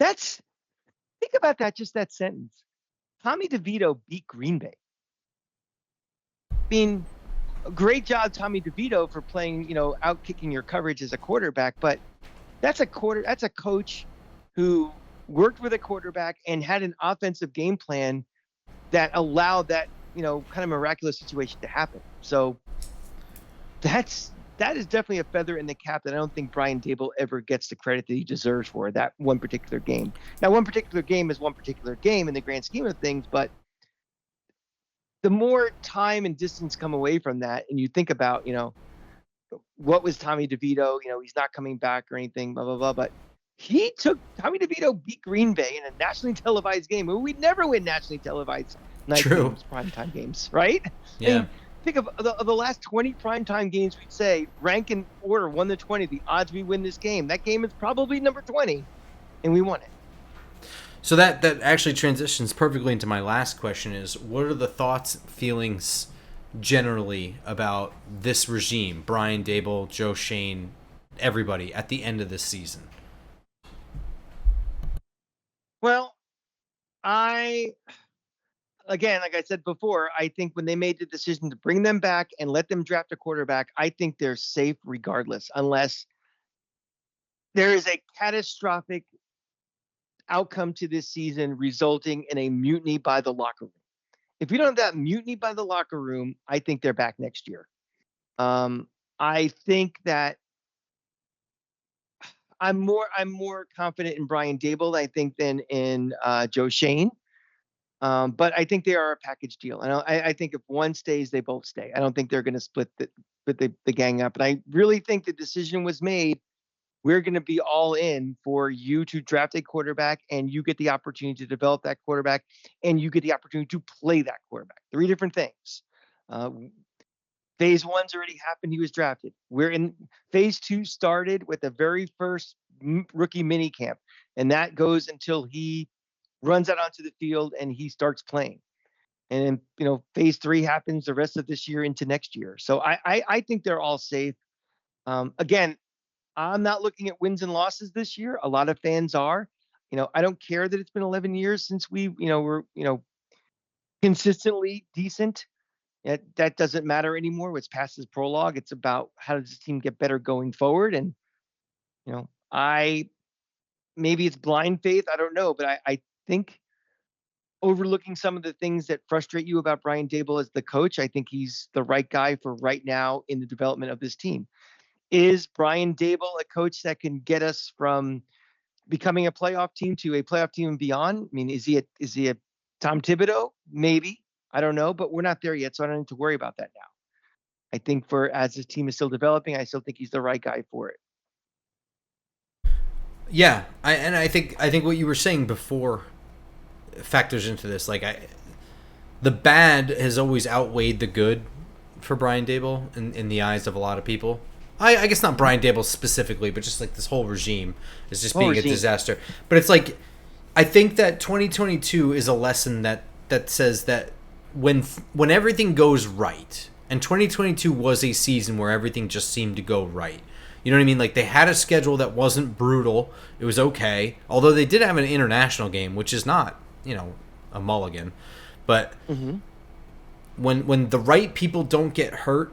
Speaker 2: Think about that, just that sentence. Tommy DeVito beat Green Bay. I mean, great job, Tommy DeVito, for playing, out kicking your coverage as a quarterback. But that's a coach who worked with a quarterback and had an offensive game plan that allowed that, kind of miraculous situation to happen. So that is definitely a feather in the cap that I don't think Brian Dable ever gets the credit that he deserves for that one particular game. Now, one particular game is one particular game in the grand scheme of things, but the more time and distance come away from that, and you think about, what was Tommy DeVito? He's not coming back or anything, blah, blah, blah. But Tommy DeVito beat Green Bay in a nationally televised game. We'd never win nationally televised night games, primetime games, right?
Speaker 1: Yeah.
Speaker 2: I mean, think of the last 20 primetime games, we'd say, rank in order 1 to 20, the odds we win this game. That game is probably number 20, and we won it.
Speaker 1: So that actually transitions perfectly into my last question is, what are the thoughts, feelings generally about this regime, Brian Dable, Joe Schoen, everybody, at the end of this season?
Speaker 2: Well, again, like I said before, I think when they made the decision to bring them back and let them draft a quarterback, I think they're safe regardless, unless there is a catastrophic outcome to this season resulting in a mutiny by the locker room. If we don't have that mutiny by the locker room, I think they're back next year. I think that I'm more confident in Brian Dable, I think, than in Joe Shane. But I think they are a package deal, and I think if one stays, they both stay. I don't think they're going to split the gang up. And I really think the decision was made. We're going to be all in for you to draft a quarterback, and you get the opportunity to develop that quarterback, and you get the opportunity to play that quarterback. Three different things. Uh, phase one's already happened. He was drafted. We're in phase two, started with the very first rookie mini camp, and that goes until he runs out onto the field and he starts playing. And then, phase three happens the rest of this year into next year. So I think they're all safe. Again, I'm not looking at wins and losses this year. A lot of fans are. I don't care that it's been 11 years since we're consistently decent. That doesn't matter anymore. What's past is prologue. It's about how does this team get better going forward. And I maybe it's blind faith. I don't know, but I think overlooking some of the things that frustrate you about Brian Dable as the coach, I think he's the right guy for right now in the development of this team. Is Brian Dable a coach that can get us from becoming a playoff team to a playoff team and beyond? I mean, is he a Tom Thibodeau? Maybe. I don't know, but we're not there yet, so I don't need to worry about that now. I think as this team is still developing, I still think he's the right guy for it.
Speaker 1: Yeah, I think what you were saying before factors into this. Like, the bad has always outweighed the good for Brian Dable in the eyes of a lot of people. I guess not Brian Dable specifically, but just like this whole regime is just being a disaster. But it's like, I think that 2022 is a lesson that says that when everything goes right, and 2022 was a season where everything just seemed to go right. You know what I mean? Like, they had a schedule that wasn't brutal. It was okay. Although they did have an international game, which is not, a mulligan. But when the right people don't get hurt,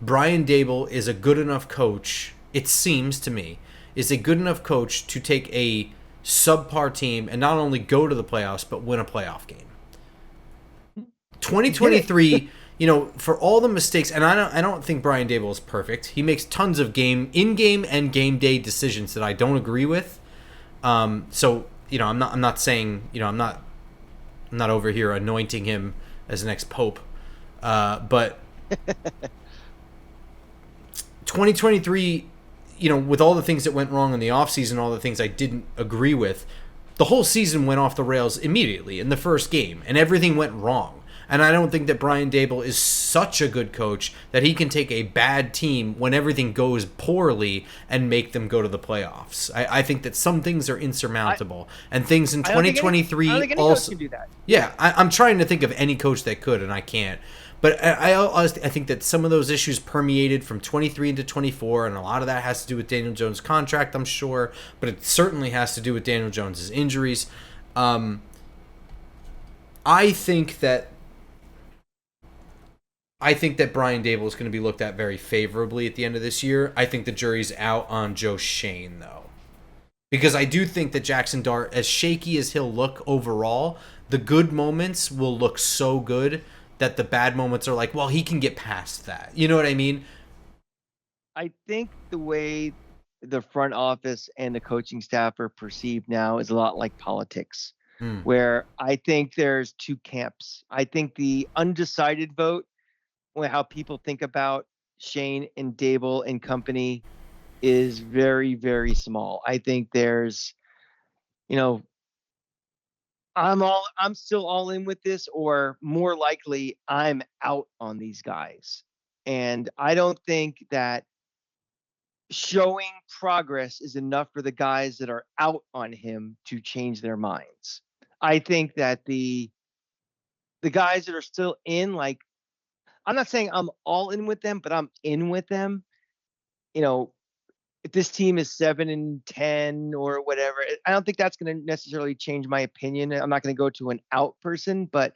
Speaker 1: Brian Dable is a good enough coach, it seems to me, is a good enough coach to take a subpar team and not only go to the playoffs, but win a playoff game. 2023, for all the mistakes, and I don't think Brian Dable is perfect. He makes tons of in-game and game day decisions that I don't agree with. So, I'm not saying, I'm not over here anointing him as the next pope. But 2023, with all the things that went wrong in the offseason, all the things I didn't agree with, the whole season went off the rails immediately in the first game, and everything went wrong. And I don't think that Brian Dable is such a good coach that he can take a bad team when everything goes poorly and make them go to the playoffs. I think that some things are insurmountable, and things in 2023
Speaker 2: I don't think any
Speaker 1: also
Speaker 2: coach can do that.
Speaker 1: Yeah, I'm trying to think of any coach that could, and I can't. But I think that some of those issues permeated from 23 into 24, and a lot of that has to do with Daniel Jones' contract, I'm sure. But it certainly has to do with Daniel Jones' injuries. I think that Brian Dable is going to be looked at very favorably at the end of this year. I think the jury's out on Joe Shane, though. Because I do think that Jackson Dart, as shaky as he'll look overall, the good moments will look so good that the bad moments are like, well, he can get past that. You know what I mean?
Speaker 2: I think the way the front office and the coaching staff are perceived now is a lot like politics, where I think there's two camps. I think the undecided vote, how people think about Shane and Dable and company, is very, very small. I think there's, I'm still all in with this, or more likely I'm out on these guys. And I don't think that showing progress is enough for the guys that are out on him to change their minds. I think that the guys that are still in, like, I'm not saying I'm all in with them, but I'm in with them. If this team is 7-10 or whatever, I don't think that's going to necessarily change my opinion. I'm not going to go to an out person, but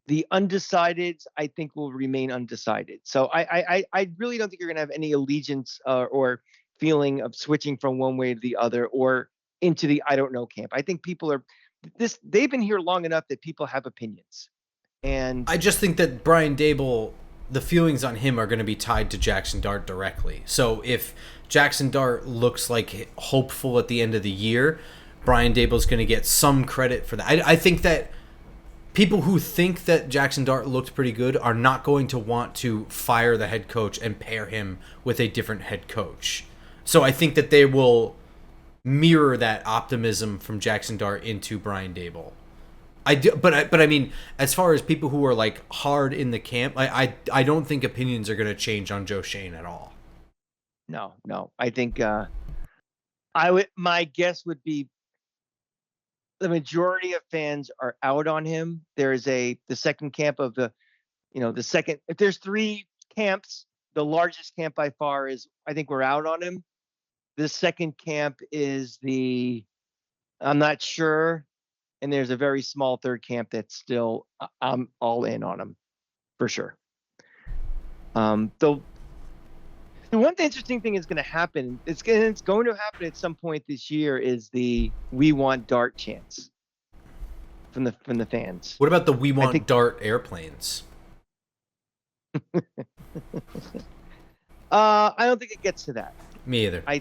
Speaker 2: the undecideds, I think, will remain undecided. So I really don't think you're going to have any allegiance or feeling of switching from one way to the other or into the I don't know camp. I think people are they've been here long enough that people have opinions. And
Speaker 1: I just think that Brian Dable, the feelings on him are going to be tied to Jackson Dart directly. So if Jackson Dart looks like hopeful at the end of the year, Brian Dable's going to get some credit for that. I think that people who think that Jackson Dart looked pretty good are not going to want to fire the head coach and pair him with a different head coach. So I think that they will mirror that optimism from Jackson Dart into Brian Dable. I do, but I mean, as far as people who are like hard in the camp, I don't think opinions are going to change on Joe Shane at all.
Speaker 2: no, I think my guess would be the majority of fans are out on him. There's the second camp of the second. If there's three camps, the largest camp by far is, I think we're out on him. The second camp is I'm not sure. And there's a very small third camp that's still, I'm all in on him for sure. The one interesting thing is going to happen. It's going to happen at some point this year. Is the "We Want Dart" chants from the fans?
Speaker 1: What about the "We Want Dart" airplanes?
Speaker 2: I don't think it gets to that.
Speaker 1: Me either.
Speaker 2: I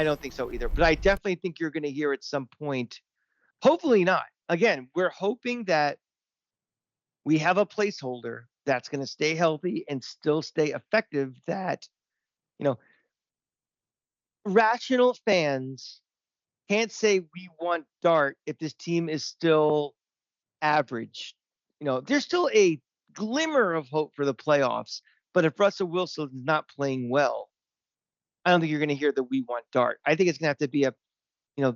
Speaker 2: don't think so either. But I definitely think you're going to hear at some point. Hopefully not. Again, we're hoping that we have a placeholder that's going to stay healthy and still stay effective. That, rational fans can't say we want Dart if this team is still average. There's still a glimmer of hope for the playoffs. But if Russell Wilson is not playing well, I don't think you're going to hear the "We Want Dart." I think it's going to have to be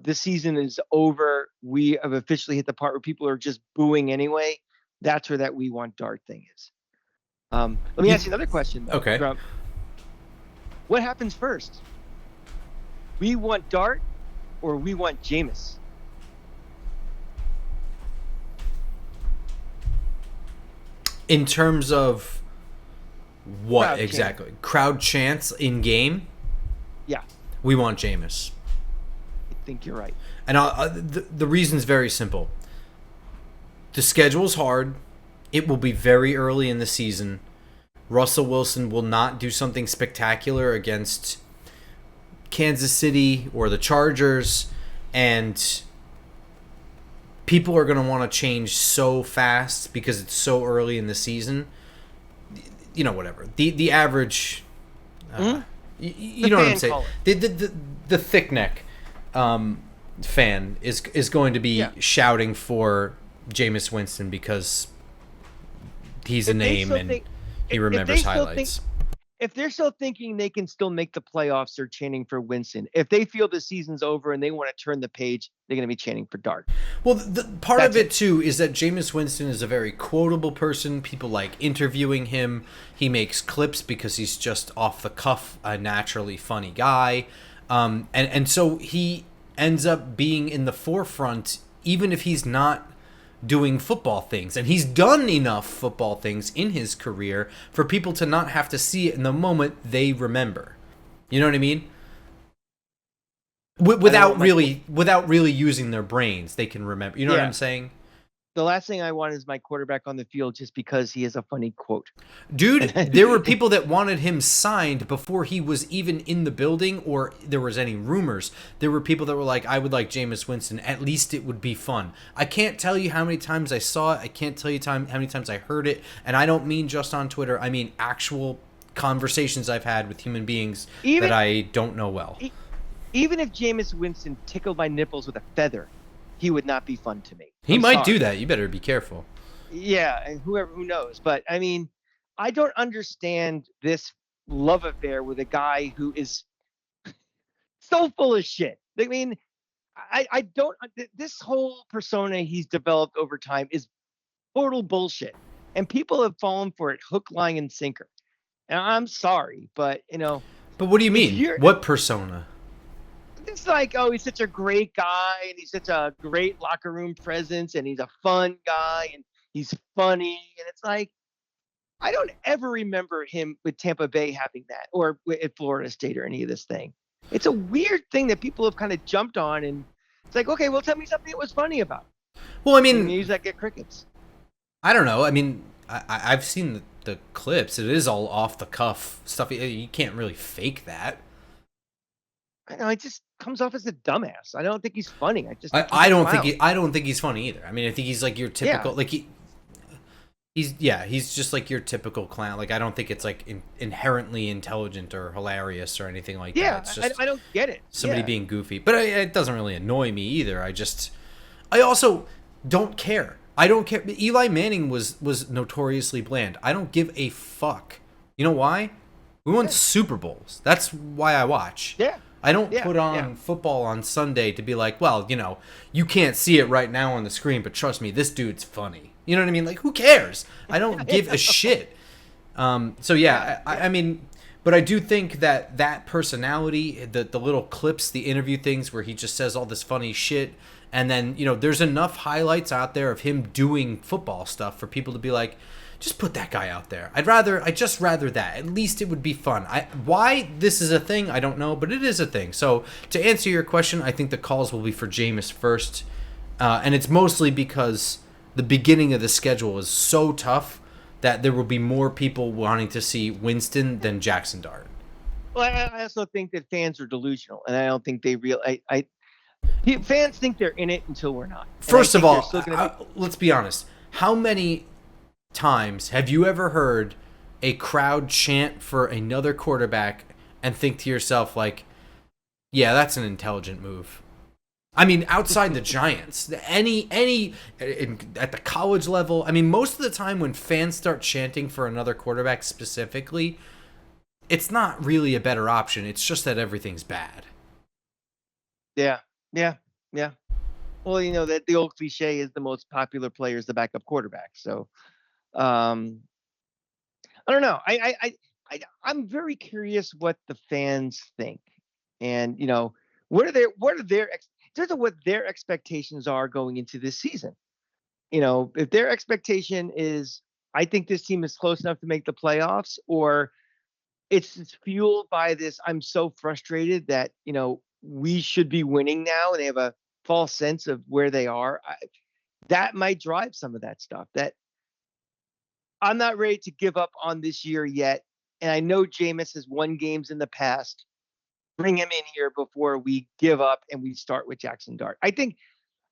Speaker 2: this season is over. We have officially hit the part where people are just booing anyway. That's where that "We Want Dart" thing is. Let me ask you another question, though,
Speaker 1: okay.
Speaker 2: Grump. What happens first? We want Dart or we want Jameis?
Speaker 1: In terms of what
Speaker 2: Crowd
Speaker 1: exactly? Crowd chants in game?
Speaker 2: Yeah.
Speaker 1: We want Jameis.
Speaker 2: I think you're right.
Speaker 1: And the reason's very simple. The schedule's hard. It will be very early in the season. Russell Wilson will not do something spectacular against Kansas City or the Chargers, and people are going to want to change so fast because it's so early in the season. Whatever. The average, you know what I'm saying? The thick neck fan is going to be shouting for Jameis Winston because he's a name and he remembers highlights.
Speaker 2: If they're still thinking they can still make the playoffs, they're chanting for Winston. If they feel the season's over and they want to turn the page, they're going to be chanting for Dart.
Speaker 1: Well, the part of it, too, is that Jameis Winston is a very quotable person. People like interviewing him. He makes clips because he's just off the cuff, a naturally funny guy. And so he ends up being in the forefront, even if he's not doing football things. And he's done enough football things in his career for people to not have to see it in the moment they remember. You know what I mean? Without really using their brains, they can remember. You know what I'm saying?
Speaker 2: The last thing I want is my quarterback on the field just because he has a funny quote.
Speaker 1: Dude, there were people that wanted him signed before he was even in the building or there was any rumors. There were people that were like, I would like Jameis Winston. At least it would be fun. I can't tell you how many times I saw it. I can't tell you how many times I heard it. And I don't mean just on Twitter. I mean actual conversations I've had with human beings that I don't know well.
Speaker 2: Even if Jameis Winston tickled my nipples with a feather, he would not be fun to me.
Speaker 1: He might do that. You better be careful.
Speaker 2: Yeah, and who knows? But I mean, I don't understand this love affair with a guy who is so full of shit. I mean, I don't. This whole persona he's developed over time is total bullshit, and people have fallen for it hook, line, and sinker. And I'm sorry, but
Speaker 1: But what do you mean? What persona?
Speaker 2: It's like, oh, he's such a great guy and he's such a great locker room presence and he's a fun guy and he's funny. And it's like, I don't ever remember him with Tampa Bay having that or at Florida State or any of this thing. It's a weird thing that people have kind of jumped on. And it's like, okay, well, tell me something that was funny about it.
Speaker 1: Well, I mean,
Speaker 2: use that get crickets.
Speaker 1: I don't know. I mean, I've seen the clips. It is all off the cuff stuff. You can't really fake that.
Speaker 2: I know, it just comes off as a dumbass. I don't think he's funny. I just
Speaker 1: I,
Speaker 2: think he's
Speaker 1: I
Speaker 2: a
Speaker 1: don't
Speaker 2: clown.
Speaker 1: think I don't think he's funny either. I mean, I think he's like your
Speaker 2: Yeah,
Speaker 1: typical he's just like your typical clown. Like I don't think it's like inherently intelligent or hilarious or anything like that.
Speaker 2: yeah.
Speaker 1: It's
Speaker 2: I,
Speaker 1: just
Speaker 2: I don't get it.
Speaker 1: somebody
Speaker 2: Yeah,
Speaker 1: being goofy. But it doesn't really annoy me either. I also don't care. I don't care. Eli Manning was notoriously bland. I don't give a fuck. You know why? We won
Speaker 2: yeah,
Speaker 1: Super Bowls. That's why I watch.
Speaker 2: yeah,
Speaker 1: I don't
Speaker 2: yeah,
Speaker 1: put
Speaker 2: yeah.
Speaker 1: on football on Sunday to be like, well, you can't see it right now on the screen, but trust me, this dude's funny. You know what I mean? Like, who cares? I don't give a shit. So
Speaker 2: Yeah,
Speaker 1: yeah,
Speaker 2: yeah.
Speaker 1: I mean, but I do think that personality, the little clips, the interview things where he just says all this funny shit, and then there's enough highlights out there of him doing football stuff for people to be like, just put that guy out there. I'd just rather that. At least it would be fun. Why this is a thing, I don't know, but it is a thing. So to answer your question, I think the calls will be for Jameis first, and it's mostly because the beginning of the schedule is so tough that there will be more people wanting to see Winston than Jackson Dart.
Speaker 2: Well, I also think that fans are delusional, and I don't think they real. Fans think they're in it until we're not, and I
Speaker 1: First of
Speaker 2: think they're
Speaker 1: all,
Speaker 2: still going to be.
Speaker 1: let's be honest. How many times have you ever heard a crowd chant for another quarterback and think to yourself like, yeah, that's an intelligent move? I mean, outside the Giants, at the college level, I mean, most of the time when fans start chanting for another quarterback specifically, it's not really a better option. It's just that everything's bad.
Speaker 2: Yeah, yeah, yeah. Well, that the old cliche is the most popular player is the backup quarterback. So, um, I don't know. I'm very curious what the fans think, and in terms of what their expectations are going into this season. If their expectation is, I think this team is close enough to make the playoffs, or it's just fueled by this, I'm so frustrated that we should be winning now, and they have a false sense of where they are. That might drive some of that stuff. That I'm not ready to give up on this year yet. And I know Jameis has won games in the past. Bring him in here before we give up and we start with Jackson Dart. I think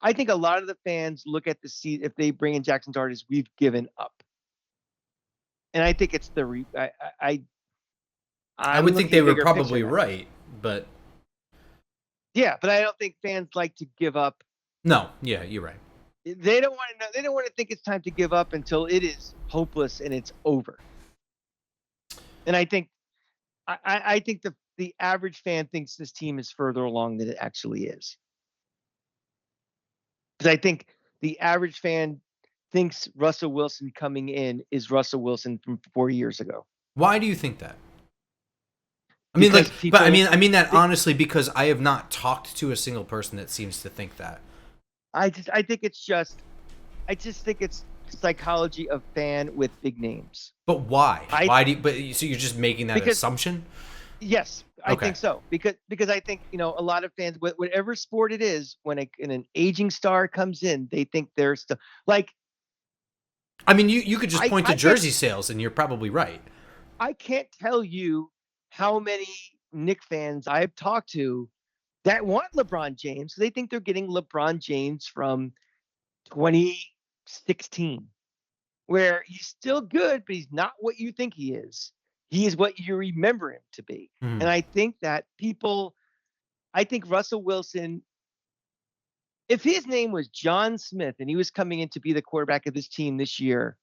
Speaker 2: a lot of the fans look at the seat if they bring in Jackson Dart as we've given up. And I think it's
Speaker 1: I
Speaker 2: I'm
Speaker 1: would think
Speaker 2: looking
Speaker 1: they
Speaker 2: at
Speaker 1: were
Speaker 2: bigger picture
Speaker 1: probably
Speaker 2: now.
Speaker 1: right, but
Speaker 2: Yeah, but I don't think fans like to give up.
Speaker 1: no, yeah, you're right.
Speaker 2: They don't want to know. They don't want to think it's time to give up until it is hopeless and it's over. And I think the average fan thinks this team is further along than it actually is. Because I think the average fan thinks Russell Wilson coming in is Russell Wilson from 4 years ago.
Speaker 1: Why do you think that? I mean,
Speaker 2: Because
Speaker 1: like, but
Speaker 2: people,
Speaker 1: I mean that honestly because I have not talked to a single person that seems to think that.
Speaker 2: I just think it's psychology of fan with big names.
Speaker 1: But why?
Speaker 2: I
Speaker 1: Why do you, but so you're just making that
Speaker 2: because
Speaker 1: assumption?
Speaker 2: Yes, I
Speaker 1: Okay.
Speaker 2: think so. Because I think a lot of fans, whatever sport it is, when an aging star comes in, they think they're still like
Speaker 1: I mean, you could just
Speaker 2: I
Speaker 1: point to
Speaker 2: I can't
Speaker 1: jersey sales and you're probably right.
Speaker 2: I can't tell you how many Knick fans I've talked to that want LeBron James. They think they're getting LeBron James from 2016, where he's still good, but he's not what you think he is. He is what you remember him to be. And
Speaker 1: Mhm.
Speaker 2: I think that I think Russell Wilson, if his name was John Smith and he was coming in to be the quarterback of this team this year,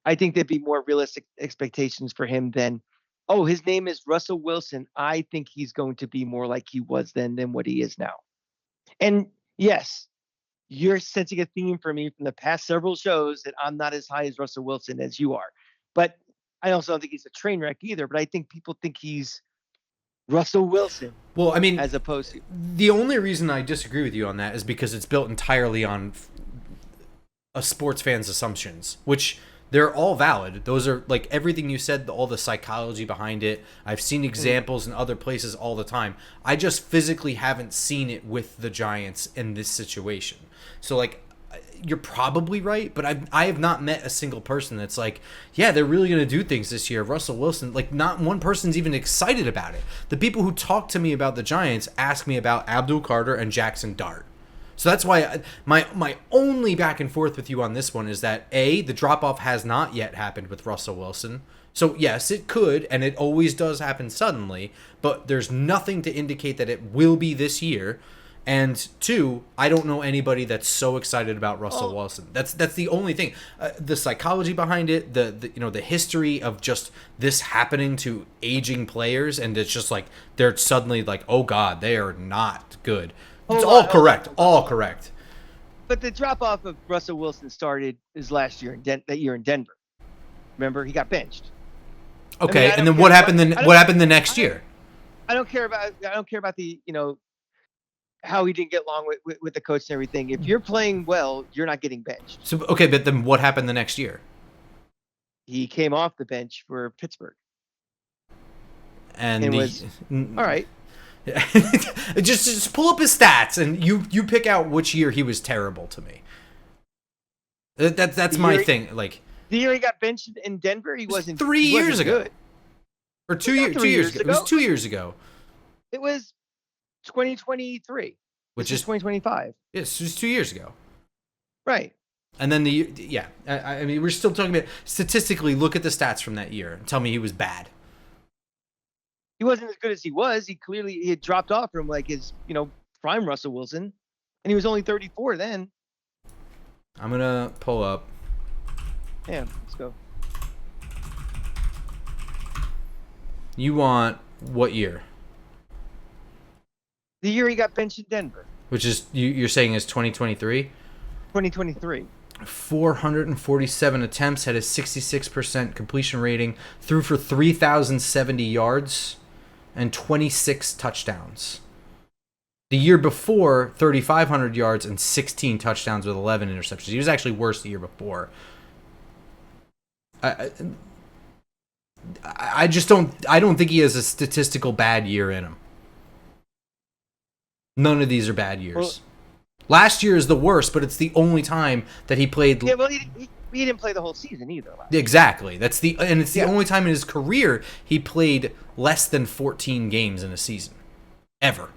Speaker 2: I think there'd be more realistic expectations for him than, oh, his name is Russell Wilson. I think he's going to be more like he was then than what he is now. And yes, you're sensing a theme for me from the past several shows that I'm not as high as Russell Wilson as you are. But I also don't think he's a train wreck either. But I think people think he's Russell Wilson
Speaker 1: Well, I mean,
Speaker 2: as opposed to.
Speaker 1: the only reason I disagree with you on that is because it's built entirely on a sports fan's assumptions, which they're all valid. Those are like everything you said, all the psychology behind it. I've seen examples in other places all the time. I just physically haven't seen it with the Giants in this situation. So like you're probably right, but I have not met a single person that's like, yeah, they're really going to do things this year. Russell Wilson, like, not one person's even excited about it. The people who talk to me about the Giants ask me about Abdul Carter and Jackson Dart. So that's why my only back and forth with you on this one is that, A, the drop-off has not yet happened with Russell Wilson. So, yes, it could, and it always does happen suddenly, but there's nothing to indicate that it will be this year. And 2, I don't know anybody that's so excited about Russell Wilson. That's the only thing. The psychology behind it, the history of just this happening to aging players, and it's just like they're suddenly like, oh God, they are not good. It's all correct, all correct.
Speaker 2: But the drop off of Russell Wilson started his last year that year in Denver. Remember, he got benched.
Speaker 1: Okay, and then what happened? What happened the next year?
Speaker 2: I don't care about the how he didn't get along with the coach and everything. If you're playing well, you're not getting benched.
Speaker 1: So okay, but then what happened the next year?
Speaker 2: He came off the bench for Pittsburgh.
Speaker 1: And
Speaker 2: was all right.
Speaker 1: just pull up his stats and you pick out which year he was terrible to me. That's my thing. Like
Speaker 2: the year he got benched in Denver, he wasn't
Speaker 1: 3 years ago.
Speaker 2: Good.
Speaker 1: Or 2 years ago. It was 2 years ago.
Speaker 2: It was 2023, which is 2025.
Speaker 1: Yes, it was 2 years ago.
Speaker 2: Right.
Speaker 1: And then I mean, we're still talking about statistically. Look at the stats from that year and tell me he was bad.
Speaker 2: He wasn't as good as he was. He had dropped off from like his prime Russell Wilson, and he was only 34 then.
Speaker 1: I'm gonna pull up.
Speaker 2: Yeah, let's go.
Speaker 1: You want what year?
Speaker 2: The year he got benched in Denver.
Speaker 1: Which is, you're saying is 2023?
Speaker 2: 2023.
Speaker 1: 447 attempts, had a 66% completion rating, threw for 3,070 yards and 26 touchdowns. The year before, 3,500 yards and 16 touchdowns with 11 interceptions. He was actually worse the year before. I just don't think he has a statistical bad year in him. None of these are bad years. Well, last year is the worst, but it's the only time that he played.
Speaker 2: Yeah, well, he didn't play the whole season either.
Speaker 1: Exactly. It's the only time in his career he played less than 14 games in a season, ever.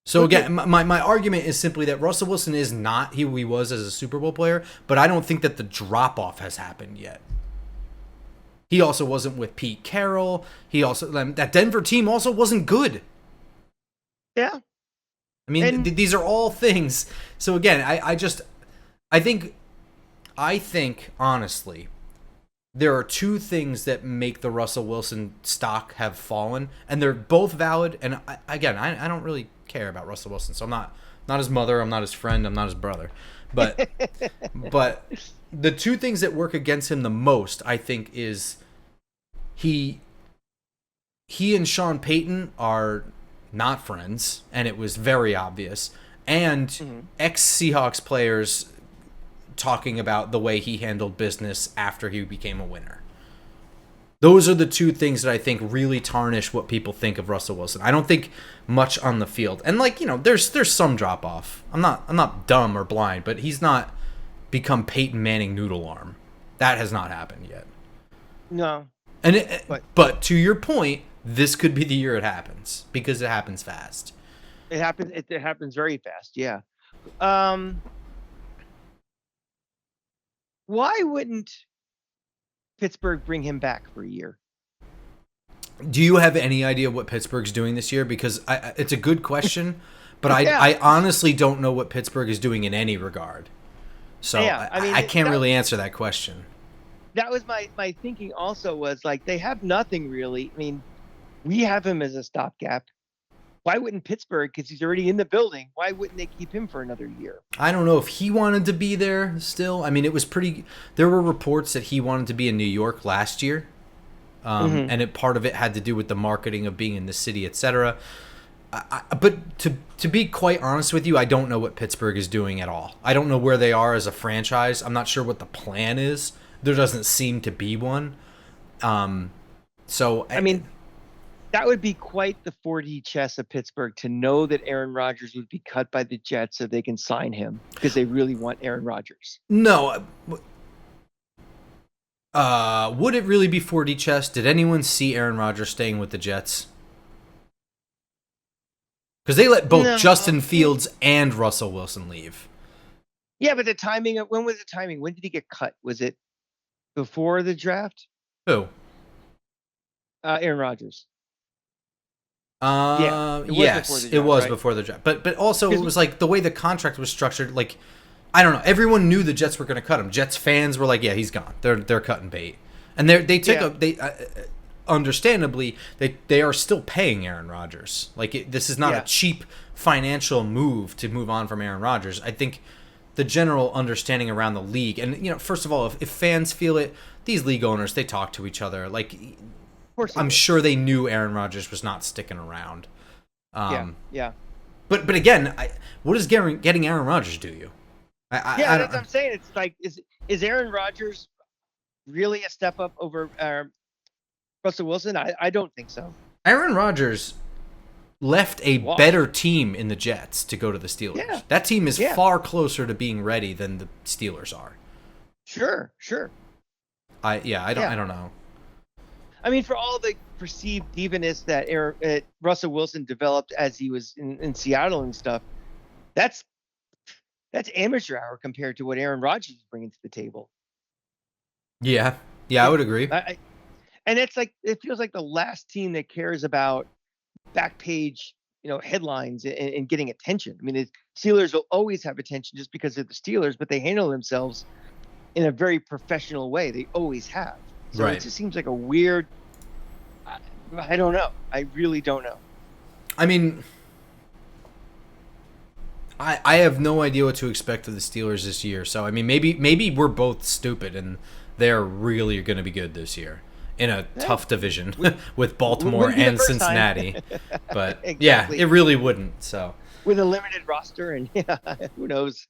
Speaker 1: So again, my argument is simply that Russell Wilson is not who he was as a Super Bowl player, but I don't think that the drop-off has happened yet. He also wasn't with Pete Carroll. That Denver team also wasn't good.
Speaker 2: Yeah.
Speaker 1: I mean, these are all things. So again, I think honestly, there are two things that make the Russell Wilson stock have fallen, and they're both valid. And I don't really care about Russell Wilson, so I'm not his mother, I'm not his friend, I'm not his brother. But the two things that work against him the most, I think, is he and Sean Payton are not friends, and it was very obvious. And ex-Seahawks players talking about the way he handled business after he became a winner. Those are the two things that I think really tarnish what people think of Russell Wilson. I don't think much on the field. And there's some drop off. I'm not dumb or blind, but he's not become Peyton Manning noodle arm. That has not happened yet.
Speaker 2: No.
Speaker 1: And but to your point, this could be the year it happens because it happens fast.
Speaker 2: It happens very fast. Yeah. Why wouldn't Pittsburgh bring him back for a year?
Speaker 1: Do you have any idea what Pittsburgh's doing this year? Because it's a good question, but I honestly don't know what Pittsburgh is doing in any regard. So I can't really answer that question.
Speaker 2: That was my thinking also, was like, they have nothing really. I mean, we have him as a stopgap. Why wouldn't Pittsburgh, because he's already in the building, why wouldn't they keep him for another year?
Speaker 1: I don't know if he wanted to be there still. I mean, it was there were reports that he wanted to be in New York last year. And part of it had to do with the marketing of being in the city, etc. But to be quite honest with you, I don't know what Pittsburgh is doing at all. I don't know where they are as a franchise. I'm not sure what the plan is. There doesn't seem to be one. So I mean,
Speaker 2: That would be quite the 4D chess of Pittsburgh to know that Aaron Rodgers would be cut by the Jets so they can sign him because they really want Aaron Rodgers.
Speaker 1: No. Would it really be 4D chess? Did anyone see Aaron Rodgers staying with the Jets? Because they let both
Speaker 2: No.
Speaker 1: Justin Fields and Russell Wilson leave.
Speaker 2: Yeah, but the timing, when was the timing? When did he get cut? Was it before the draft?
Speaker 1: Who?
Speaker 2: Aaron Rodgers. Yeah, it was
Speaker 1: Yes,
Speaker 2: before the
Speaker 1: it
Speaker 2: draft,
Speaker 1: was
Speaker 2: right?
Speaker 1: before the draft. But also it was like the way the contract was structured. Like, I don't know. Everyone knew the Jets were going to cut him. Jets fans were like, "Yeah, he's gone. They're cutting bait." And they took understandably they are still paying Aaron Rodgers. Like this is not a cheap financial move to move on from Aaron Rodgers. I think the general understanding around the league, and first of all, if fans feel it, these league owners, they talk to each other. Like, I'm sure they knew Aaron Rodgers was not sticking around.
Speaker 2: Yeah.
Speaker 1: But again, what does getting Aaron Rodgers do you?
Speaker 2: That's what I'm saying. It's like, is Aaron Rodgers really a step up over Russell Wilson? I don't think so.
Speaker 1: Aaron Rodgers left a better team in the Jets to go to the Steelers.
Speaker 2: Yeah.
Speaker 1: That team is far closer to being ready than the Steelers are.
Speaker 2: Sure.
Speaker 1: I don't know.
Speaker 2: I mean, for all the perceived evenness that Russell Wilson developed as he was in Seattle and stuff, that's amateur hour compared to what Aaron Rodgers is bringing to the table.
Speaker 1: Yeah, I would agree.
Speaker 2: And it's like, it feels like the last team that cares about back page, headlines and getting attention. I mean, the Steelers will always have attention just because they're the Steelers, but they handle themselves in a very professional way. They always have. So It just seems like a weird. I don't know. I really don't know.
Speaker 1: I mean, I have no idea what to expect of the Steelers this year. So I mean, maybe we're both stupid and they're really going to be good this year in a tough division with Baltimore and Cincinnati. But exactly. It really wouldn't. So
Speaker 2: with a limited roster and who knows.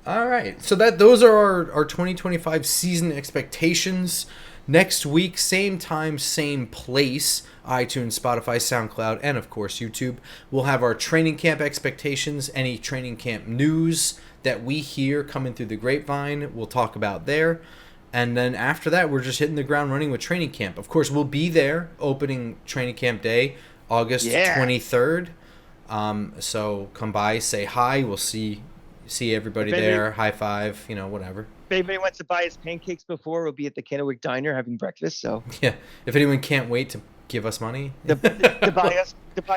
Speaker 1: All right, so those are our 2025 season expectations. Next week, same time, same place, iTunes, Spotify, SoundCloud, and of course YouTube. We'll have our training camp expectations, any training camp news that we hear coming through the grapevine, we'll talk about there. And then after that, we're just hitting the ground running with training camp. Of course, we'll be there opening training camp day, August 23rd. So come by, say hi. We'll see everybody there, high five, whatever.
Speaker 2: If anybody wants to buy us pancakes before, we'll be at the Kennewick Diner having breakfast. So
Speaker 1: yeah, if anyone can't wait to give us money
Speaker 2: to buy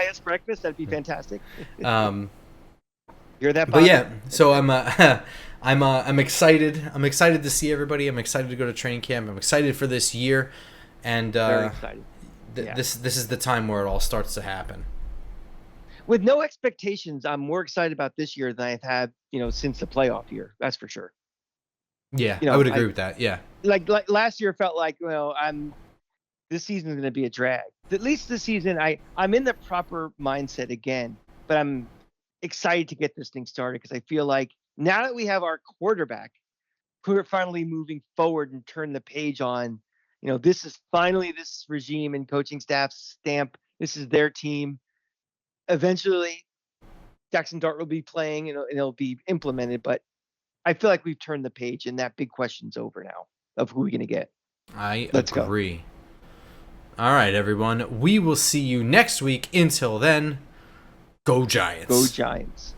Speaker 2: us breakfast, that'd be fantastic. You're that.
Speaker 1: But yeah, so I'm excited. I'm excited to see everybody. I'm excited to go to training camp. I'm excited for this year, and
Speaker 2: very excited.
Speaker 1: This is the time where it all starts to happen.
Speaker 2: With no expectations, I'm more excited about this year than I've had, since the playoff year. That's for sure.
Speaker 1: Yeah, I would agree with that. Yeah.
Speaker 2: Like last year felt like, this season is going to be a drag. At least this season, I'm in the proper mindset again, but I'm excited to get this thing started because I feel like now that we have our quarterback, we're finally moving forward and turn the page on, this is finally this regime and coaching staff's stamp. This is their team. Eventually, Jackson Dart will be playing, and it'll be implemented. But I feel like we've turned the page, and that big question's over now of who we're going to get.
Speaker 1: Let's agree. Go. All right, everyone. We will see you next week. Until then, go Giants.
Speaker 2: Go Giants.